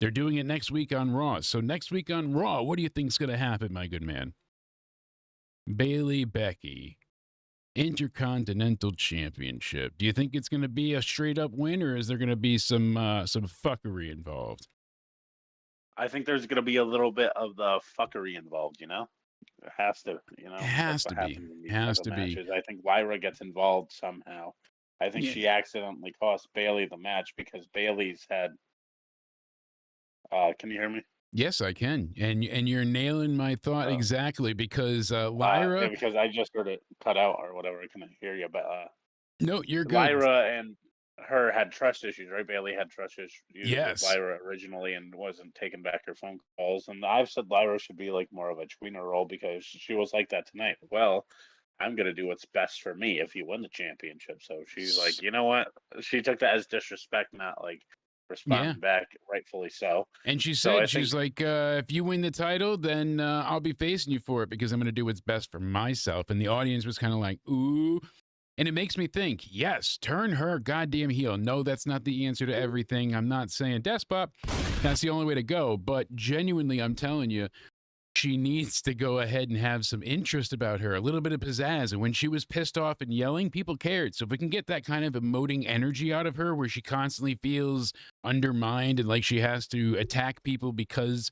S1: They're doing it next week on Raw. So next week on Raw, what do you think's going to happen, my good man? Bayley Becky, Intercontinental Championship. Do you think it's going to be a straight up win, or is there going to be some fuckery involved?
S2: I think there's going to be a little bit of the fuckery involved. You know, it has to. You know,
S1: it has to be. Has to be.
S2: I think Lyra gets involved somehow. I think she accidentally cost Bayley the match because Bayley's had. Can you hear me?
S1: Yes, I can. And you're nailing my thought exactly because Lyra.
S2: Yeah, because I just heard it cut out or whatever. I couldn't hear you, but
S1: no, you're good.
S2: Lyra and her had trust issues, right? Bayley had trust issues with Lyra originally and wasn't taking back her phone calls. And I've said Lyra should be like more of a tweener role because she was like that tonight. Well, I'm gonna do what's best for me if you win the championship. So she's like, you know what? She took that as disrespect, not like responding back, rightfully so.
S1: And she said, she's like, if you win the title, then I'll be facing you for it because I'm going to do what's best for myself. And the audience was kind of like, ooh. And it makes me think, yes, turn her goddamn heel. No, that's not the answer to everything. I'm not saying despot. That's the only way to go. But genuinely, I'm telling you, she needs to go ahead and have some interest about her, a little bit of pizzazz. And when she was pissed off and yelling, people cared. So if we can get that kind of emoting energy out of her where she constantly feels undermined and like she has to attack people because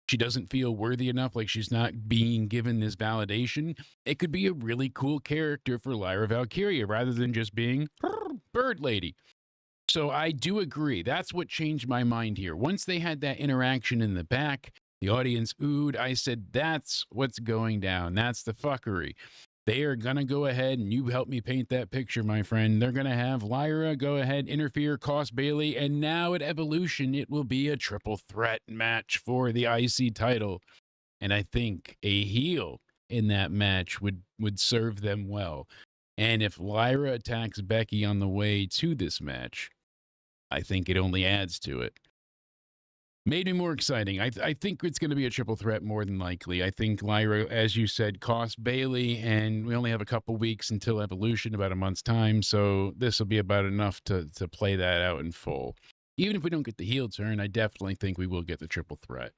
S1: she doesn't feel worthy enough, like she's not being given this validation, it could be a really cool character for Lyra Valkyria rather than just being Bird Lady. So I do agree. That's what changed my mind here. Once they had that interaction in the back, the audience oohed. I said, that's what's going down. That's the fuckery. They are going to go ahead, and you help me paint that picture, my friend. They're going to have Lyra go ahead, interfere, cost Bayley, and now at Evolution, it will be a triple threat match for the IC title. And I think a heel in that match would serve them well. And if Lyra attacks Becky on the way to this match, I think it only adds to it. Made me more exciting. I think it's going to be a triple threat more than likely. I think Lyra, as you said, cost Bayley, and we only have a couple weeks until Evolution, about a month's time. So this will be about enough to play that out in full. Even if we don't get the heel turn, I definitely think we will get the triple threat.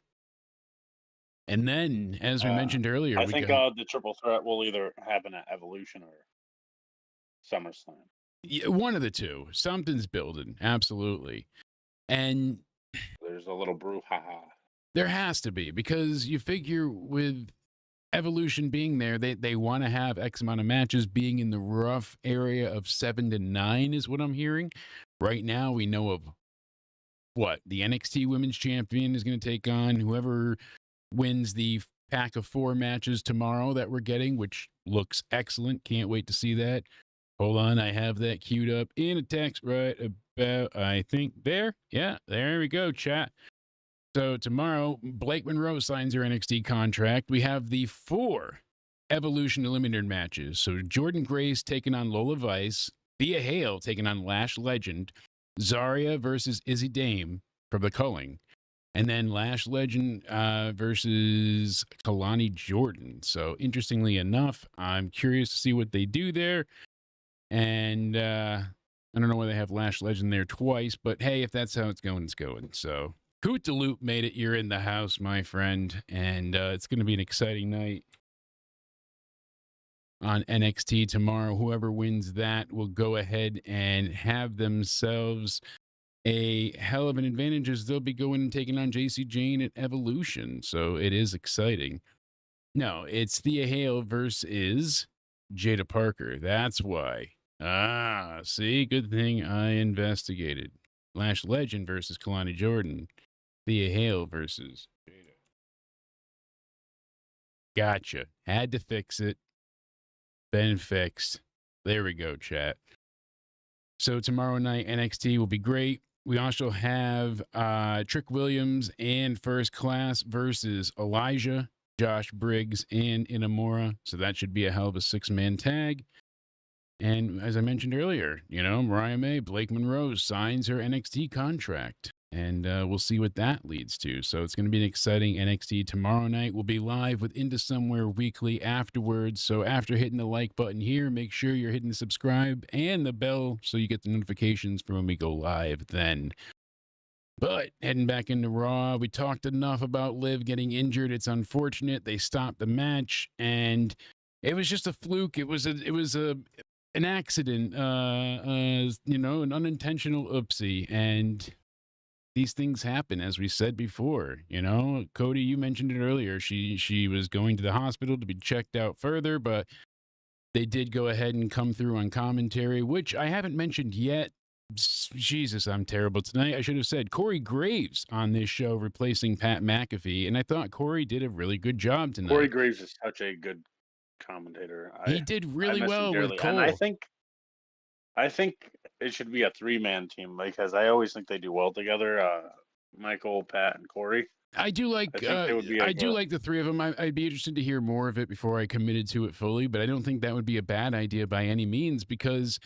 S1: And then, as we mentioned earlier,
S2: I think the triple threat will either happen at Evolution or SummerSlam.
S1: Yeah, one of the two. Something's building. Absolutely. And
S2: there's a little brouhaha.
S1: There has to be, because you figure with Evolution being there, they want to have X amount of matches. Being in the rough area of 7 to 9 is what I'm hearing. Right now, we know of what? The NXT Women's Champion is going to take on whoever wins the pack of 4 matches tomorrow that we're getting, which looks excellent. Can't wait to see that. Hold on, I have that queued up in a text right about, I think, there. Yeah, there we go, chat. So tomorrow, Blake Monroe signs her NXT contract. We have the 4 Evolution Eliminator matches. So Jordan Grace taking on Lola Vice, Thea Hale taking on Lash Legend, Zarya versus Izzy Dame from the Culling, and then Lash Legend versus Kalani Jordan. So interestingly enough, I'm curious to see what they do there. And I don't know why they have Lash Legend there twice, but hey, if that's how it's going, it's going. So Hoot de Loop made it. You're in the house, my friend. And it's going to be an exciting night on NXT tomorrow. Whoever wins that will go ahead and have themselves a hell of an advantage, as they'll be going and taking on JC Jane at Evolution. So it is exciting. No, it's Thea Hale versus Jada Parker. That's why. See, good thing I investigated. Lash Legend versus Kalani Jordan. Thea Hale versus Jada. Gotcha. Had to fix it. Been fixed. There we go, chat. So tomorrow night, NXT will be great. We also have Trick Williams and First Class versus Elijah, Josh Briggs, and Inamura. So that should be a hell of a 6-man tag. And as I mentioned earlier, Mariah May, Blake Monroe signs her NXT contract. And we'll see what that leads to. So it's going to be an exciting NXT tomorrow night. We'll be live with Into Somewhere weekly afterwards. So after hitting the like button here, make sure you're hitting the subscribe and the bell so you get the notifications for when we go live then. But heading back into Raw, we talked enough about Liv getting injured. It's unfortunate. They stopped the match, and it was just a fluke. It was an accident, an unintentional oopsie, and these things happen, as we said before. Cody, you mentioned it earlier. She was going to the hospital to be checked out further, but they did go ahead and come through on commentary, which I haven't mentioned yet. Jesus, I'm terrible tonight. I should have said Corey Graves on this show replacing Pat McAfee, and I thought Corey did a really good job tonight.
S2: Corey Graves is such a good commentator.
S1: He did really well with Cole.
S2: And I think it should be a 3-man team, because I always think they do well together. Michael, Pat, and Corey.
S1: I do like the 3 of them. I'd be interested to hear more of it before I committed to it fully, but I don't think that would be a bad idea by any means, because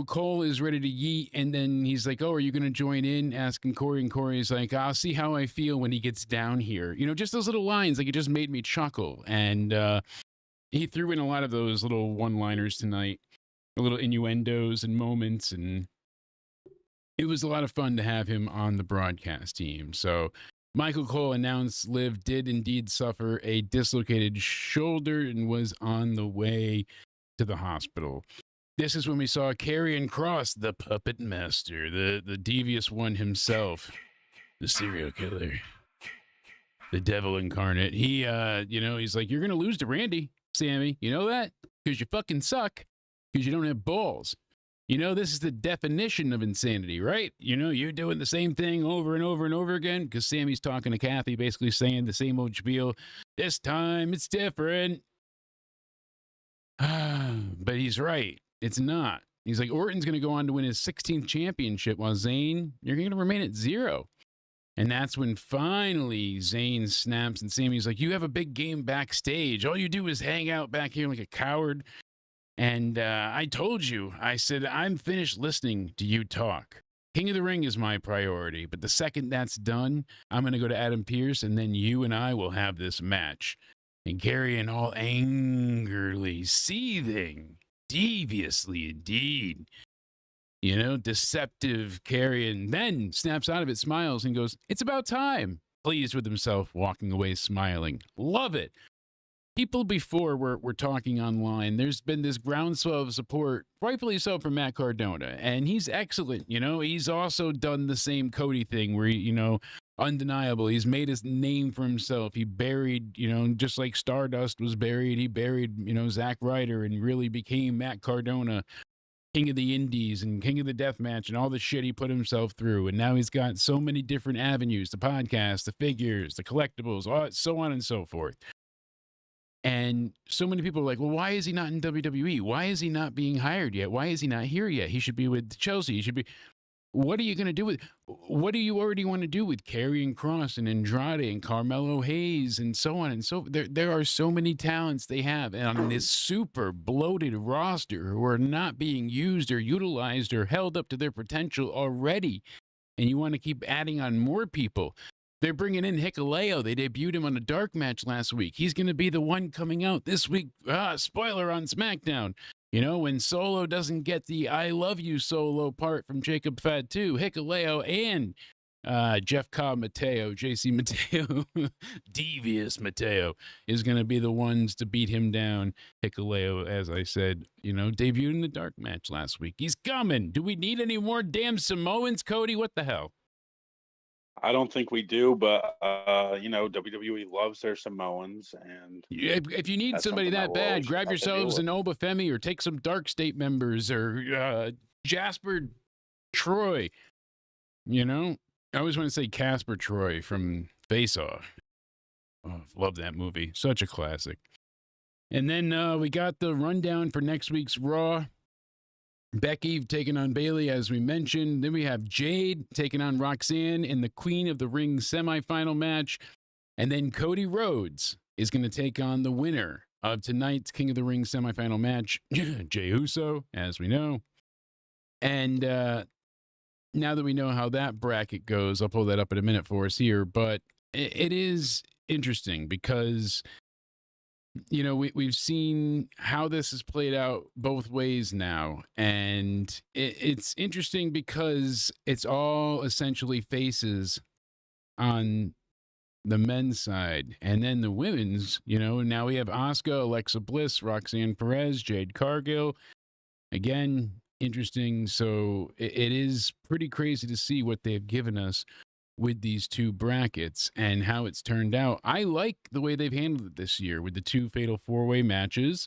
S1: Cole is ready to yeet, and then he's like, "Oh, are you going to join in?" asking Corey, and Corey's like, "I'll see how I feel when he gets down here." Just those little lines, it just made me chuckle. And he threw in a lot of those little one-liners tonight, little innuendos and moments, and it was a lot of fun to have him on the broadcast team. So Michael Cole announced Liv did indeed suffer a dislocated shoulder and was on the way to the hospital. This is when we saw Karrion Kross, the puppet master, the devious one himself, the serial killer, the devil incarnate. He, he's like, "You're going to lose to Randy, Sammy. You know that? Because you fucking suck. Because you don't have balls. This is the definition of insanity, right? You're doing the same thing over and over and over again." Because Sammy's talking to Kathy, basically saying the same old spiel. This time it's different. But he's right. It's not. He's like, Orton's going to go on to win his 16th championship, while Zayn, you're going to remain at 0. And that's when finally Zayn snaps, and Sammy's like, you have a big game backstage. All you do is hang out back here like a coward. And I told you, I said, I'm finished listening to you talk. King of the Ring is my priority. But the second that's done, I'm going to go to Adam Pearce, and then you and I will have this match. And Karrion all angrily, seething, deviously indeed. You know, deceptive Karrion then snaps out of it, smiles, and goes, it's about time. Pleased with himself, walking away smiling. Love it. People before were talking online. There's been this groundswell of support, rightfully so, for Matt Cardona. And he's excellent. You know, he's also done the same Cody thing where, you know, undeniable. He's made his name for himself. He buried, you know, just like Stardust was buried, he buried, you know, Zack Ryder and really became Matt Cardona, King of the Indies and King of the Deathmatch and all the shit he put himself through. And now he's got so many different avenues, the podcast, the figures, the collectibles, so on and so forth. And so many people are like, well, why is he not in WWE? Why is he not being hired yet? Why is he not here yet? He should be with Chelsea. He should be. What are you going to do with, what do you already want to do with Karrion Kross and Andrade and Carmelo Hayes and so on and so forth? There are so many talents they have and on this super bloated roster who are not being used or utilized or held up to their potential already. And you want to keep adding on more people. They're bringing in Hikuleo. They debuted him on a dark match last week. He's going to be the one coming out this week. Spoiler on SmackDown. You know, when Solo doesn't get the I love you Solo part from Jacob Fatu, Hikuleo and Jeff Cobb Mateo, JC Mateo, devious Mateo, is going to be the ones to beat him down. Hikuleo, as I said, you know, debuted in the dark match last week. He's coming. Do we need any more damn Samoans, Cody? What the hell?
S2: I don't think we do, but you know, WWE loves their Samoans, and
S1: if you need somebody that bad, grab yourselves an Obafemi or take some Dark State members or Jasper Troy. You know, I always want to say Casper Troy from Face Off. Oh, love that movie, such a classic. And then we got the rundown for next week's Raw. Becky taking on Bayley, as we mentioned. Then we have Jade taking on Roxanne in the Queen of the Ring semifinal match. And then Cody Rhodes is going to take on the winner of tonight's King of the Ring semifinal match, Jey Uso, as we know. And now that we know how that bracket goes, I'll pull that up in a minute for us here. But it is interesting because, you know, we've seen how this has played out both ways now. And it's interesting because it's all essentially faces on the men's side. And then the women's, you know, now we have Asuka, Alexa Bliss, Roxanne Perez, Jade Cargill. Again, interesting. So it is pretty crazy to see what they've given us with these two brackets and how it's turned out. I like the way they've handled it this year with the two fatal four-way matches.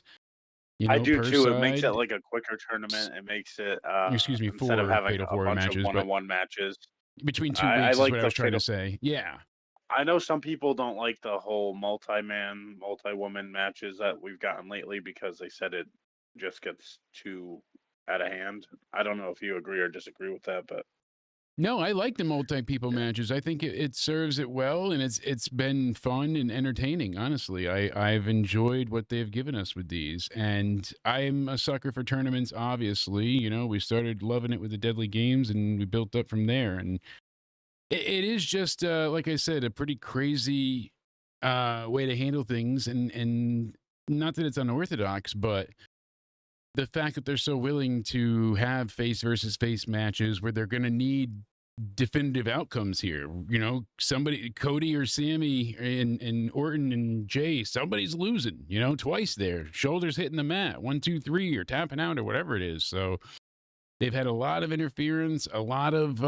S1: You know,
S2: I do too.
S1: Side.
S2: It makes it like a quicker tournament. It makes it
S1: excuse me,
S2: instead of having
S1: fatal
S2: a
S1: four-way
S2: bunch
S1: matches,
S2: of one-on-one matches
S1: between 2 weeks.
S2: I
S1: is
S2: like
S1: what I was trying to say. Yeah.
S2: I know some people don't like the whole multi-man, multi-woman matches that we've gotten lately because they said it just gets too out of hand. I don't know if you agree or disagree with that, but
S1: no, I like the multi-people matches. I think it serves it well, and it's been fun and entertaining. Honestly, I've enjoyed what they've given us with these, and I'm a sucker for tournaments. Obviously, you know, we started loving it with the Deadly Games, and we built up from there. And it is just like I said, a pretty crazy way to handle things, and not that it's unorthodox, but the fact that they're so willing to have face versus face matches where they're going to need definitive outcomes here. You know, somebody, Cody or Sammy and Orton and Jay, somebody's losing, you know, twice there. Shoulders hitting the mat, 1, 2, 3, or tapping out or whatever it is. So they've had a lot of interference, a lot of,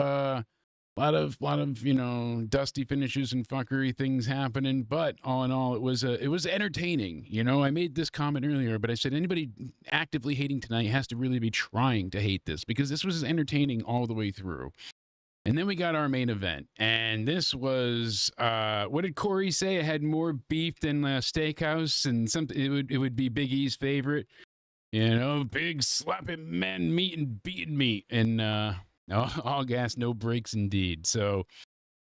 S1: you know, dusty finishes and fuckery things happening. But all in all, it was entertaining. You know, I made this comment earlier, but I said anybody actively hating tonight has to really be trying to hate this because this was entertaining all the way through. And then we got our main event, and this was what did Corey say? It had more beef than Steakhouse, and something. It would be Big E's favorite. Big slapping men meat and beating meat, and all gas, no brakes, indeed. So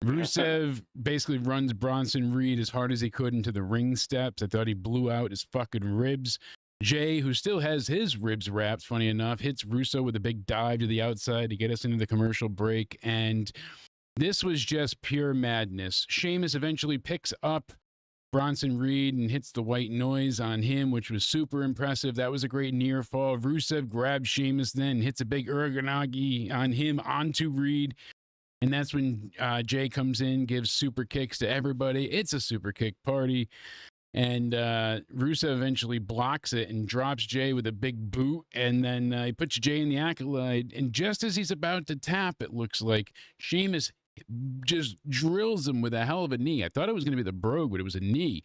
S1: Rusev basically runs Bronson Reed as hard as he could into the ring steps. I thought he blew out his fucking ribs. Jay, who still has his ribs wrapped, funny enough, hits Russo with a big dive to the outside to get us into the commercial break. And this was just pure madness. Sheamus eventually picks up Bronson Reed and hits the white noise on him, which was super impressive. That was a great near fall. Rusev grabs Sheamus then, hits a big Uranagi on him onto Reed. And that's when Jay comes in, gives super kicks to everybody. It's a super kick party. And Rusev eventually blocks it and drops Jay with a big boot. And then he puts Jay in the accolade. And just as he's about to tap, it looks like Sheamus just drills him with a hell of a knee. I thought it was going to be the brogue, but it was a knee.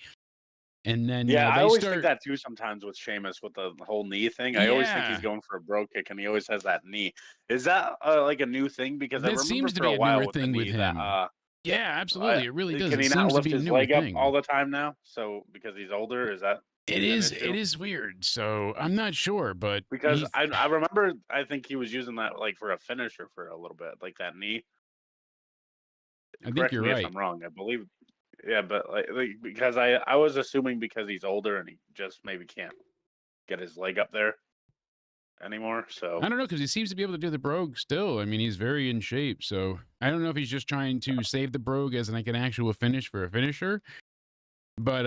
S1: And then
S2: I always think that too sometimes with Sheamus with the whole knee thing. I always think he's going for a brogue kick, and he always has that knee. Is that like a new thing? Because I remember
S1: seems to
S2: for
S1: be
S2: a while
S1: newer
S2: with
S1: thing
S2: the
S1: with
S2: knee
S1: him. Yeah, absolutely. It really does.
S2: Can he
S1: it
S2: not
S1: seems
S2: lift
S1: to be
S2: his
S1: a newer
S2: leg up
S1: thing.
S2: all the time now? So because he's older, is that?
S1: It is weird. So I'm not sure, but
S2: because I remember I think he was using that like for a finisher for a little bit, like that knee.
S1: I think you're right.
S2: If I'm wrong. I believe. Yeah, but like because I was assuming because he's older and he just maybe can't get his leg up there anymore. So
S1: I don't know, because he seems to be able to do the brogue still. I mean, he's very in shape. So I don't know if he's just trying to save the brogue as like an actual finish for a finisher. But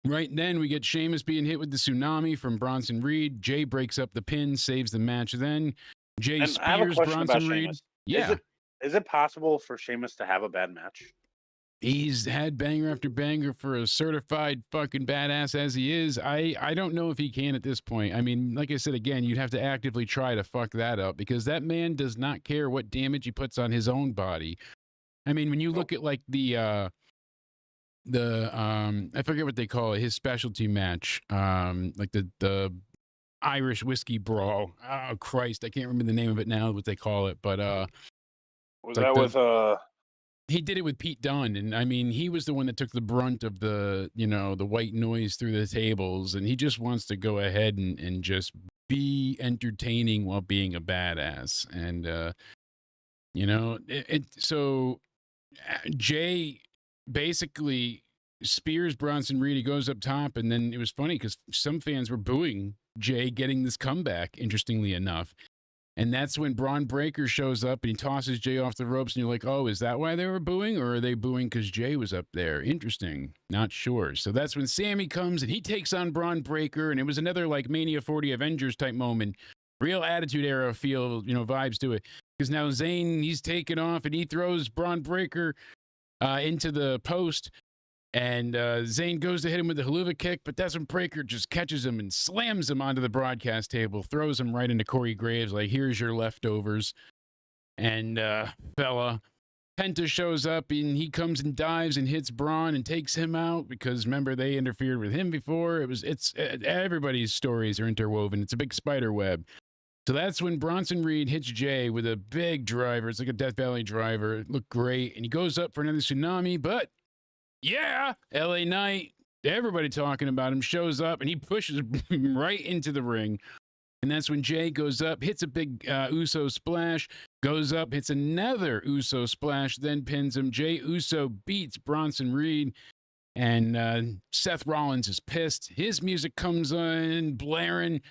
S1: right then we get Sheamus being hit with the tsunami from Bronson Reed. Jay breaks up the pin, saves the match. Then Jay spears Bronson Reed.
S2: Sheamus.
S1: Yeah.
S2: Is it possible for Sheamus to have a bad match?
S1: He's had banger after banger for a certified fucking badass as he is. I don't know if he can at this point. I mean, like I said, again, you'd have to actively try to fuck that up because that man does not care what damage he puts on his own body. I mean, when you look at like the I forget what they call it, his specialty match, like the Irish whiskey brawl. Oh Christ, I can't remember the name of it now, what they call it, but
S2: was that with
S1: he did it with Pete Dunne, and I mean, he was the one that took the brunt of the white noise through the tables, and he just wants to go ahead and just be entertaining while being a badass. And so Jay basically spears Bronson Reed. He goes up top, and then it was funny because some fans were booing Jay getting this comeback, interestingly enough. And that's when Braun Breaker shows up and he tosses Jay off the ropes, and you're like, oh, is that why they were booing? Or are they booing because Jay was up there? Interesting. Not sure. So that's when Sammy comes and he takes on Braun Breaker, and it was another like Mania 40 Avengers type moment. Real Attitude Era feel, vibes to it. Because now Zayn, he's taken off and he throws Braun Breaker into the post. And Zayn goes to hit him with the haluva kick, but that's when Breaker just catches him and slams him onto the broadcast table, throws him right into Corey Graves, like, here's your leftovers. And Penta shows up, and he comes and dives and hits Braun and takes him out because, remember, they interfered with him before. Everybody's stories are interwoven. It's a big spider web. So that's when Bronson Reed hits Jay with a big driver. It's like a Death Valley driver. It looked great. And he goes up for another tsunami, but yeah, LA Knight, everybody talking about him, shows up and he pushes him right into the ring. And that's when Jay goes up, hits a big Uso splash, goes up, hits another Uso splash, then pins him. Jay Uso beats Bronson Reed, and Seth Rollins is pissed. His music comes on, blaring,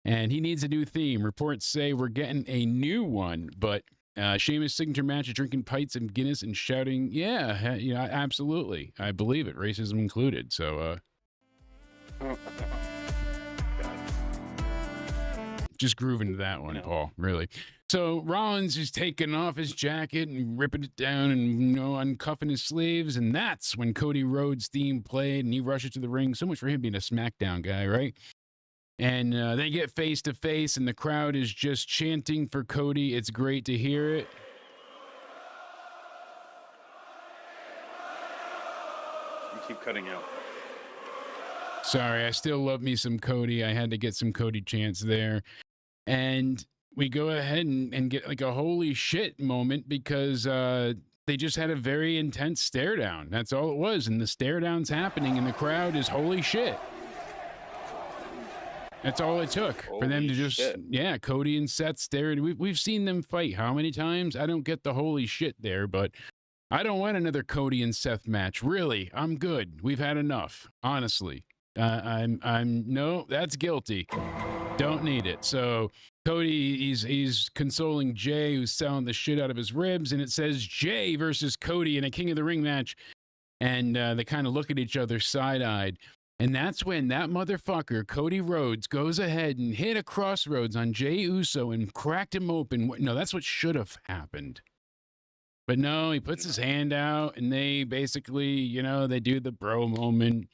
S1: and he needs a new theme. Reports say we're getting a new one, but Sheamus' signature match is drinking pints and Guinness and shouting, yeah, absolutely. I believe it, racism included. So, just grooving to that one, Paul, really. So Rollins is taking off his jacket and ripping it down and, uncuffing his sleeves. And that's when Cody Rhodes' theme played and he rushes to the ring. So much for him being a SmackDown guy, right? And they get face to face, and the crowd is just chanting for Cody. It's great to hear it.
S2: You keep cutting out.
S1: Sorry, I still love me some Cody. I had to get some Cody chants there. And we go ahead and get like a holy shit moment because they just had a very intense stare down. That's all it was. And the stare down's happening, and the crowd is holy shit. That's all it took for them
S2: Holy
S1: to just,
S2: shit.
S1: yeah, Cody and Seth's there. We've seen them fight how many times? I don't get the holy shit there, but I don't want another Cody and Seth match. Really, I'm good. We've had enough, honestly. No, that's guilty. Don't need it. So Cody, he's consoling Jay, who's selling the shit out of his ribs, and it says Jay versus Cody in a King of the Ring match, and they kind of look at each other side-eyed. And that's when that motherfucker, Cody Rhodes, goes ahead and hit a crossroads on Jay Uso and cracked him open. No, that's what should have happened. But no, he puts his hand out, and they basically, they do the bro moment.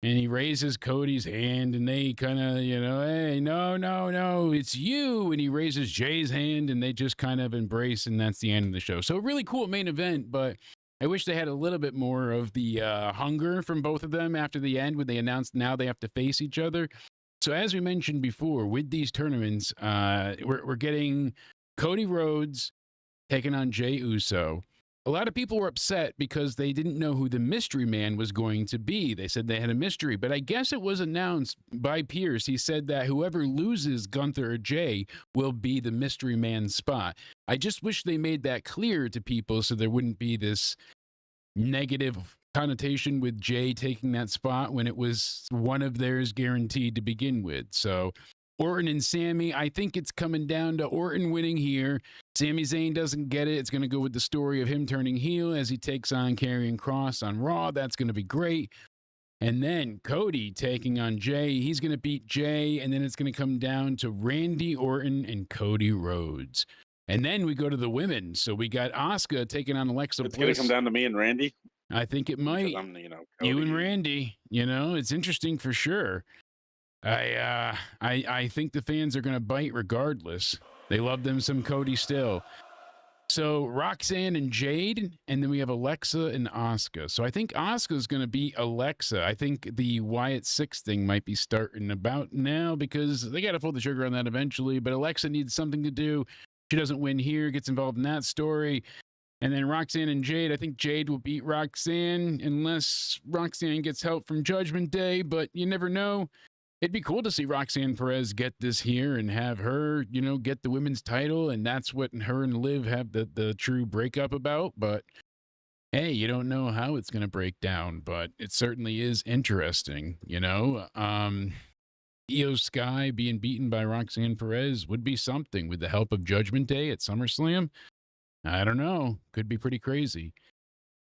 S1: And he raises Cody's hand, and they kind of, hey, no, it's you. And he raises Jay's hand, and they just kind of embrace, and that's the end of the show. So, a really cool main event, but I wish they had a little bit more of the hunger from both of them after the end when they announced now they have to face each other. So as we mentioned before, with these tournaments, we're getting Cody Rhodes taking on Jay Uso. A lot of people were upset because they didn't know who the mystery man was going to be. They said they had a mystery, but I guess it was announced by Pierce. He said that whoever loses Gunther or Jay will be the mystery man's spot. I just wish they made that clear to people so there wouldn't be this negative connotation with Jay taking that spot when it was one of theirs guaranteed to begin with. So Orton and Sammy, I think it's coming down to Orton winning here. Sami Zayn doesn't get it. It's going to go with the story of him turning heel as he takes on Karrion Kross on Raw. That's going to be great. And then Cody taking on Jay. He's going to beat Jay, and then it's going to come down to Randy Orton and Cody Rhodes. And then we go to the women. So we got Asuka taking on Alexa Bliss.
S2: It's going to come down to me and Randy?
S1: I think it might.
S2: I'm,
S1: you and Randy. It's interesting for sure. I think the fans are going to bite regardless. They love them some Cody still. So Roxanne and Jade, and then we have Alexa and Asuka. So I think Asuka's going to beat Alexa. I think the Wyatt 6 thing might be starting about now because they got to pull the trigger on that eventually. But Alexa needs something to do. She doesn't win here, gets involved in that story. And then Roxanne and Jade, I think Jade will beat Roxanne unless Roxanne gets help from Judgment Day, but you never know. It'd be cool to see Roxanne Perez get this here and have her, get the women's title, and that's what her and Liv have the true breakup about. But hey, you don't know how it's going to break down, but it certainly is interesting, Io Sky being beaten by Roxanne Perez would be something with the help of Judgment Day at SummerSlam. I don't know. Could be pretty crazy.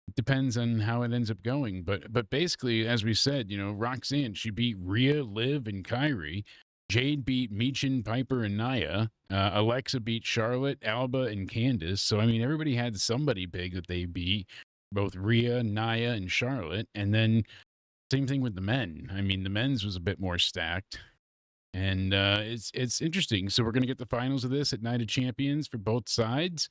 S1: It depends on how it ends up going. But basically, as we said, Roxanne, she beat Rhea, Liv, and Kyrie. Jade beat Michin, Piper, and Nia. Alexa beat Charlotte, Alba, and Candice. So, everybody had somebody big that they beat, both Rhea, Nia, and Charlotte. And then same thing with the men. The men's was a bit more stacked. And it's interesting. So we're going to get the finals of this at Night of Champions for both sides.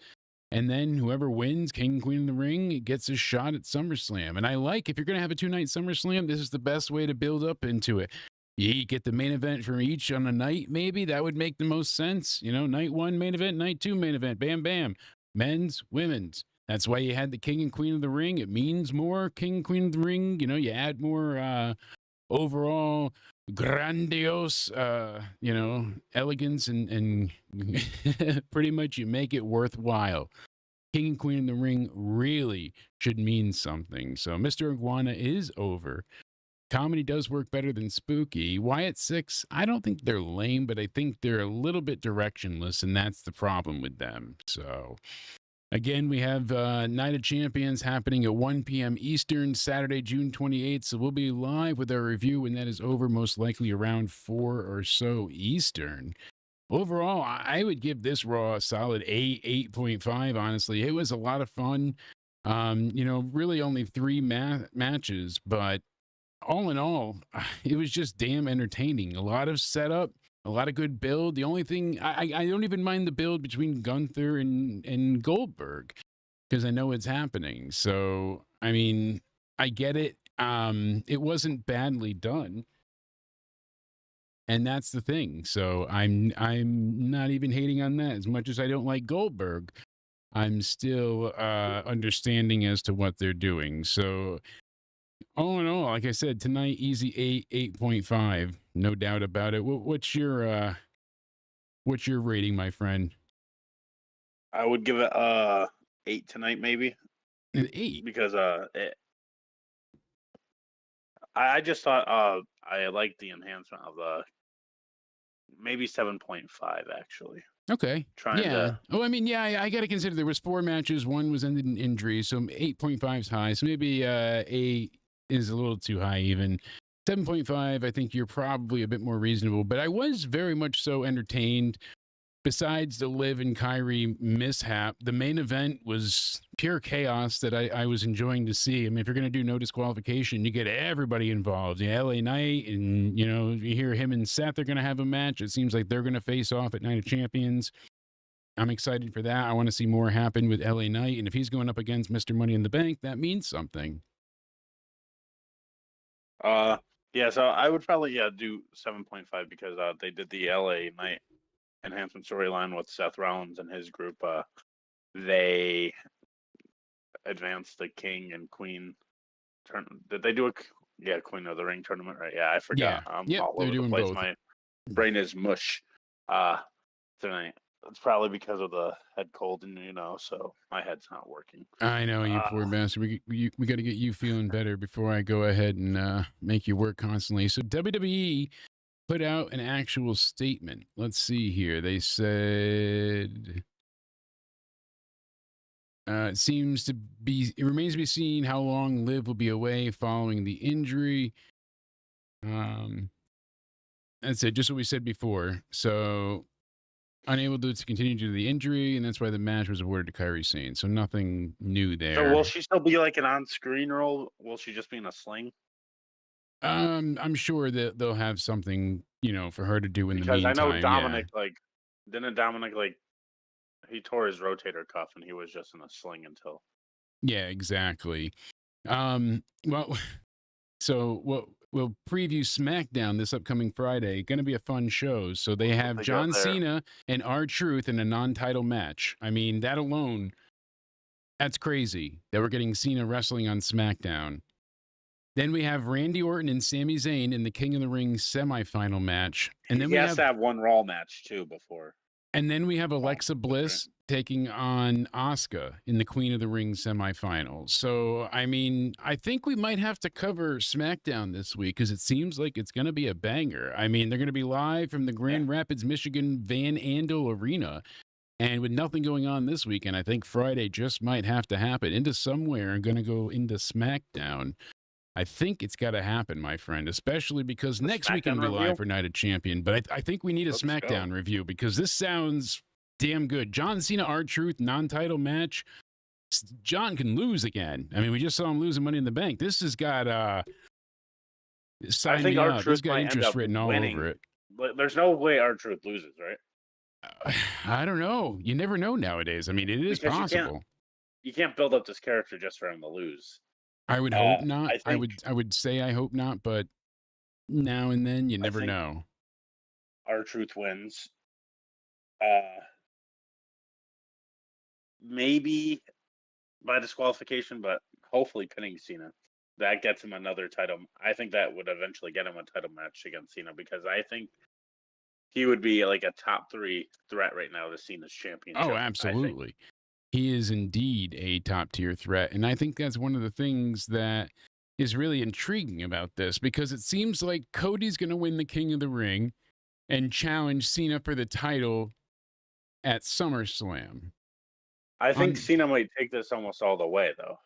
S1: And then whoever wins, King and Queen of the Ring, gets a shot at SummerSlam. And I like, if you're going to have a 2-night SummerSlam, this is the best way to build up into it. You get the main event from each on a night, maybe. That would make the most sense. Night 1 main event, night 2 main event. Bam, bam. Men's, women's. That's why you had the King and Queen of the Ring. It means more King and Queen of the Ring. You add more overall grandiose, elegance and pretty much you make it worthwhile. King and Queen of the Ring really should mean something. So Mr. Iguana is over. Comedy does work better than spooky. Wyatt 6, I don't think they're lame, but I think they're a little bit directionless, and that's the problem with them. So again, we have Night of Champions happening at 1 p.m. Eastern, Saturday, June 28th. So we'll be live with our review when that is over, most likely around 4 or so Eastern. Overall, I would give this Raw a solid 8.5, honestly. It was a lot of fun. Really only 3 matches, but all in all, it was just damn entertaining. A lot of setup. A lot of good build. The only thing, I don't even mind the build between Gunther and Goldberg because I know it's happening. So, I get it. It wasn't badly done. And that's the thing. So I'm not even hating on that. As much as I don't like Goldberg, I'm still understanding as to what they're doing. So All in all, like I said, tonight easy 8.5, no doubt about it. What's your rating, my friend?
S2: I would give it 8 tonight, maybe,
S1: An 8.
S2: because I just thought I liked the enhancement of the maybe 7.5 actually.
S1: Okay.
S2: Trying
S1: Yeah.
S2: to
S1: Oh, I mean, yeah, I got to consider there was 4 matches. One was ended in injury, so 8.5 is high. So maybe 8 is a little too high even. 7.5, I think you're probably a bit more reasonable, but I was very much so entertained. Besides the Liv and Kyrie mishap, the main event was pure chaos that I was enjoying to see. I mean, if you're going to do no disqualification, you get everybody involved. Yeah, LA Knight, and, you hear him and Seth are going to have a match. It seems like they're going to face off at Night of Champions. I'm excited for that. I want to see more happen with LA Knight. And if he's going up against Mr. Money in the Bank, that means something.
S2: yeah, so I would probably do 7.5 because they did the LA Knight enhancement storyline with Seth Rollins and his group. They advanced the King and Queen did they do Queen of the Ring tournament, right? Yeah, I forgot.
S1: Yeah.
S2: I'm
S1: Yep,
S2: all
S1: they're
S2: over the
S1: doing
S2: place.
S1: both.
S2: My brain is mush tonight. It's probably because of the head cold, and so my head's not working.
S1: I know, you poor bastard. We got to get you feeling better before I go ahead and make you work constantly. So WWE put out an actual statement. Let's see here. They said it remains to be seen how long Liv will be away following the injury. That's it, just what we said before. So unable to continue due to the injury, and that's why the match was awarded to Kairi Sane. So nothing new there.
S2: So will she still be like an on-screen role? Will she just be in a sling?
S1: I'm sure that they'll have something, for her to do in the
S2: Because I
S1: meantime.
S2: know Dominic, didn't Dominic, he tore his rotator cuff and he was just in a sling until.
S1: Yeah, exactly. Well, so we'll preview SmackDown this upcoming Friday. Going to be a fun show. So they have John Cena and R-Truth in a non-title match. I mean, that alone, that's crazy that we're getting Cena wrestling on SmackDown. Then we have Randy Orton and Sami Zayn in the King of the Ring semifinal match. And then
S2: he has to have one Raw match too before.
S1: And then we have Alexa Bliss taking on Asuka in the Queen of the Ring semifinals. So, I mean, I think we might have to cover SmackDown this week because it seems like it's going to be a banger. I mean, they're going to be live from the Grand Rapids, Michigan Van Andel Arena. And with nothing going on this weekend, I think Friday just might have to happen into somewhere and going to go into SmackDown. I think it's got to happen, my friend, especially because next week we'll be live for Night of Champion. But I think we need a SmackDown review because this sounds damn good. John Cena, R-Truth, non-title match. John can lose again. I mean, we just saw him losing Money in the Bank. This has got sign me up. This got interest written all over it.
S2: But there's no way R-Truth loses, right?
S1: I don't know. You never know nowadays. I mean, it is possible.
S2: You can't build up this character just for him to lose.
S1: I would hope not. I would say I hope not, but now and then you never know.
S2: R-Truth wins. Maybe by disqualification, but hopefully pinning Cena. That gets him another title. I think that would eventually get him a title match against Cena because I think he would be like a top 3 threat right now to Cena's championship.
S1: Oh, absolutely. He is indeed a top-tier threat. And I think that's one of the things that is really intriguing about this because it seems like Cody's going to win the King of the Ring and challenge Cena for the title at SummerSlam.
S2: I think Cena might take this almost all the way, though.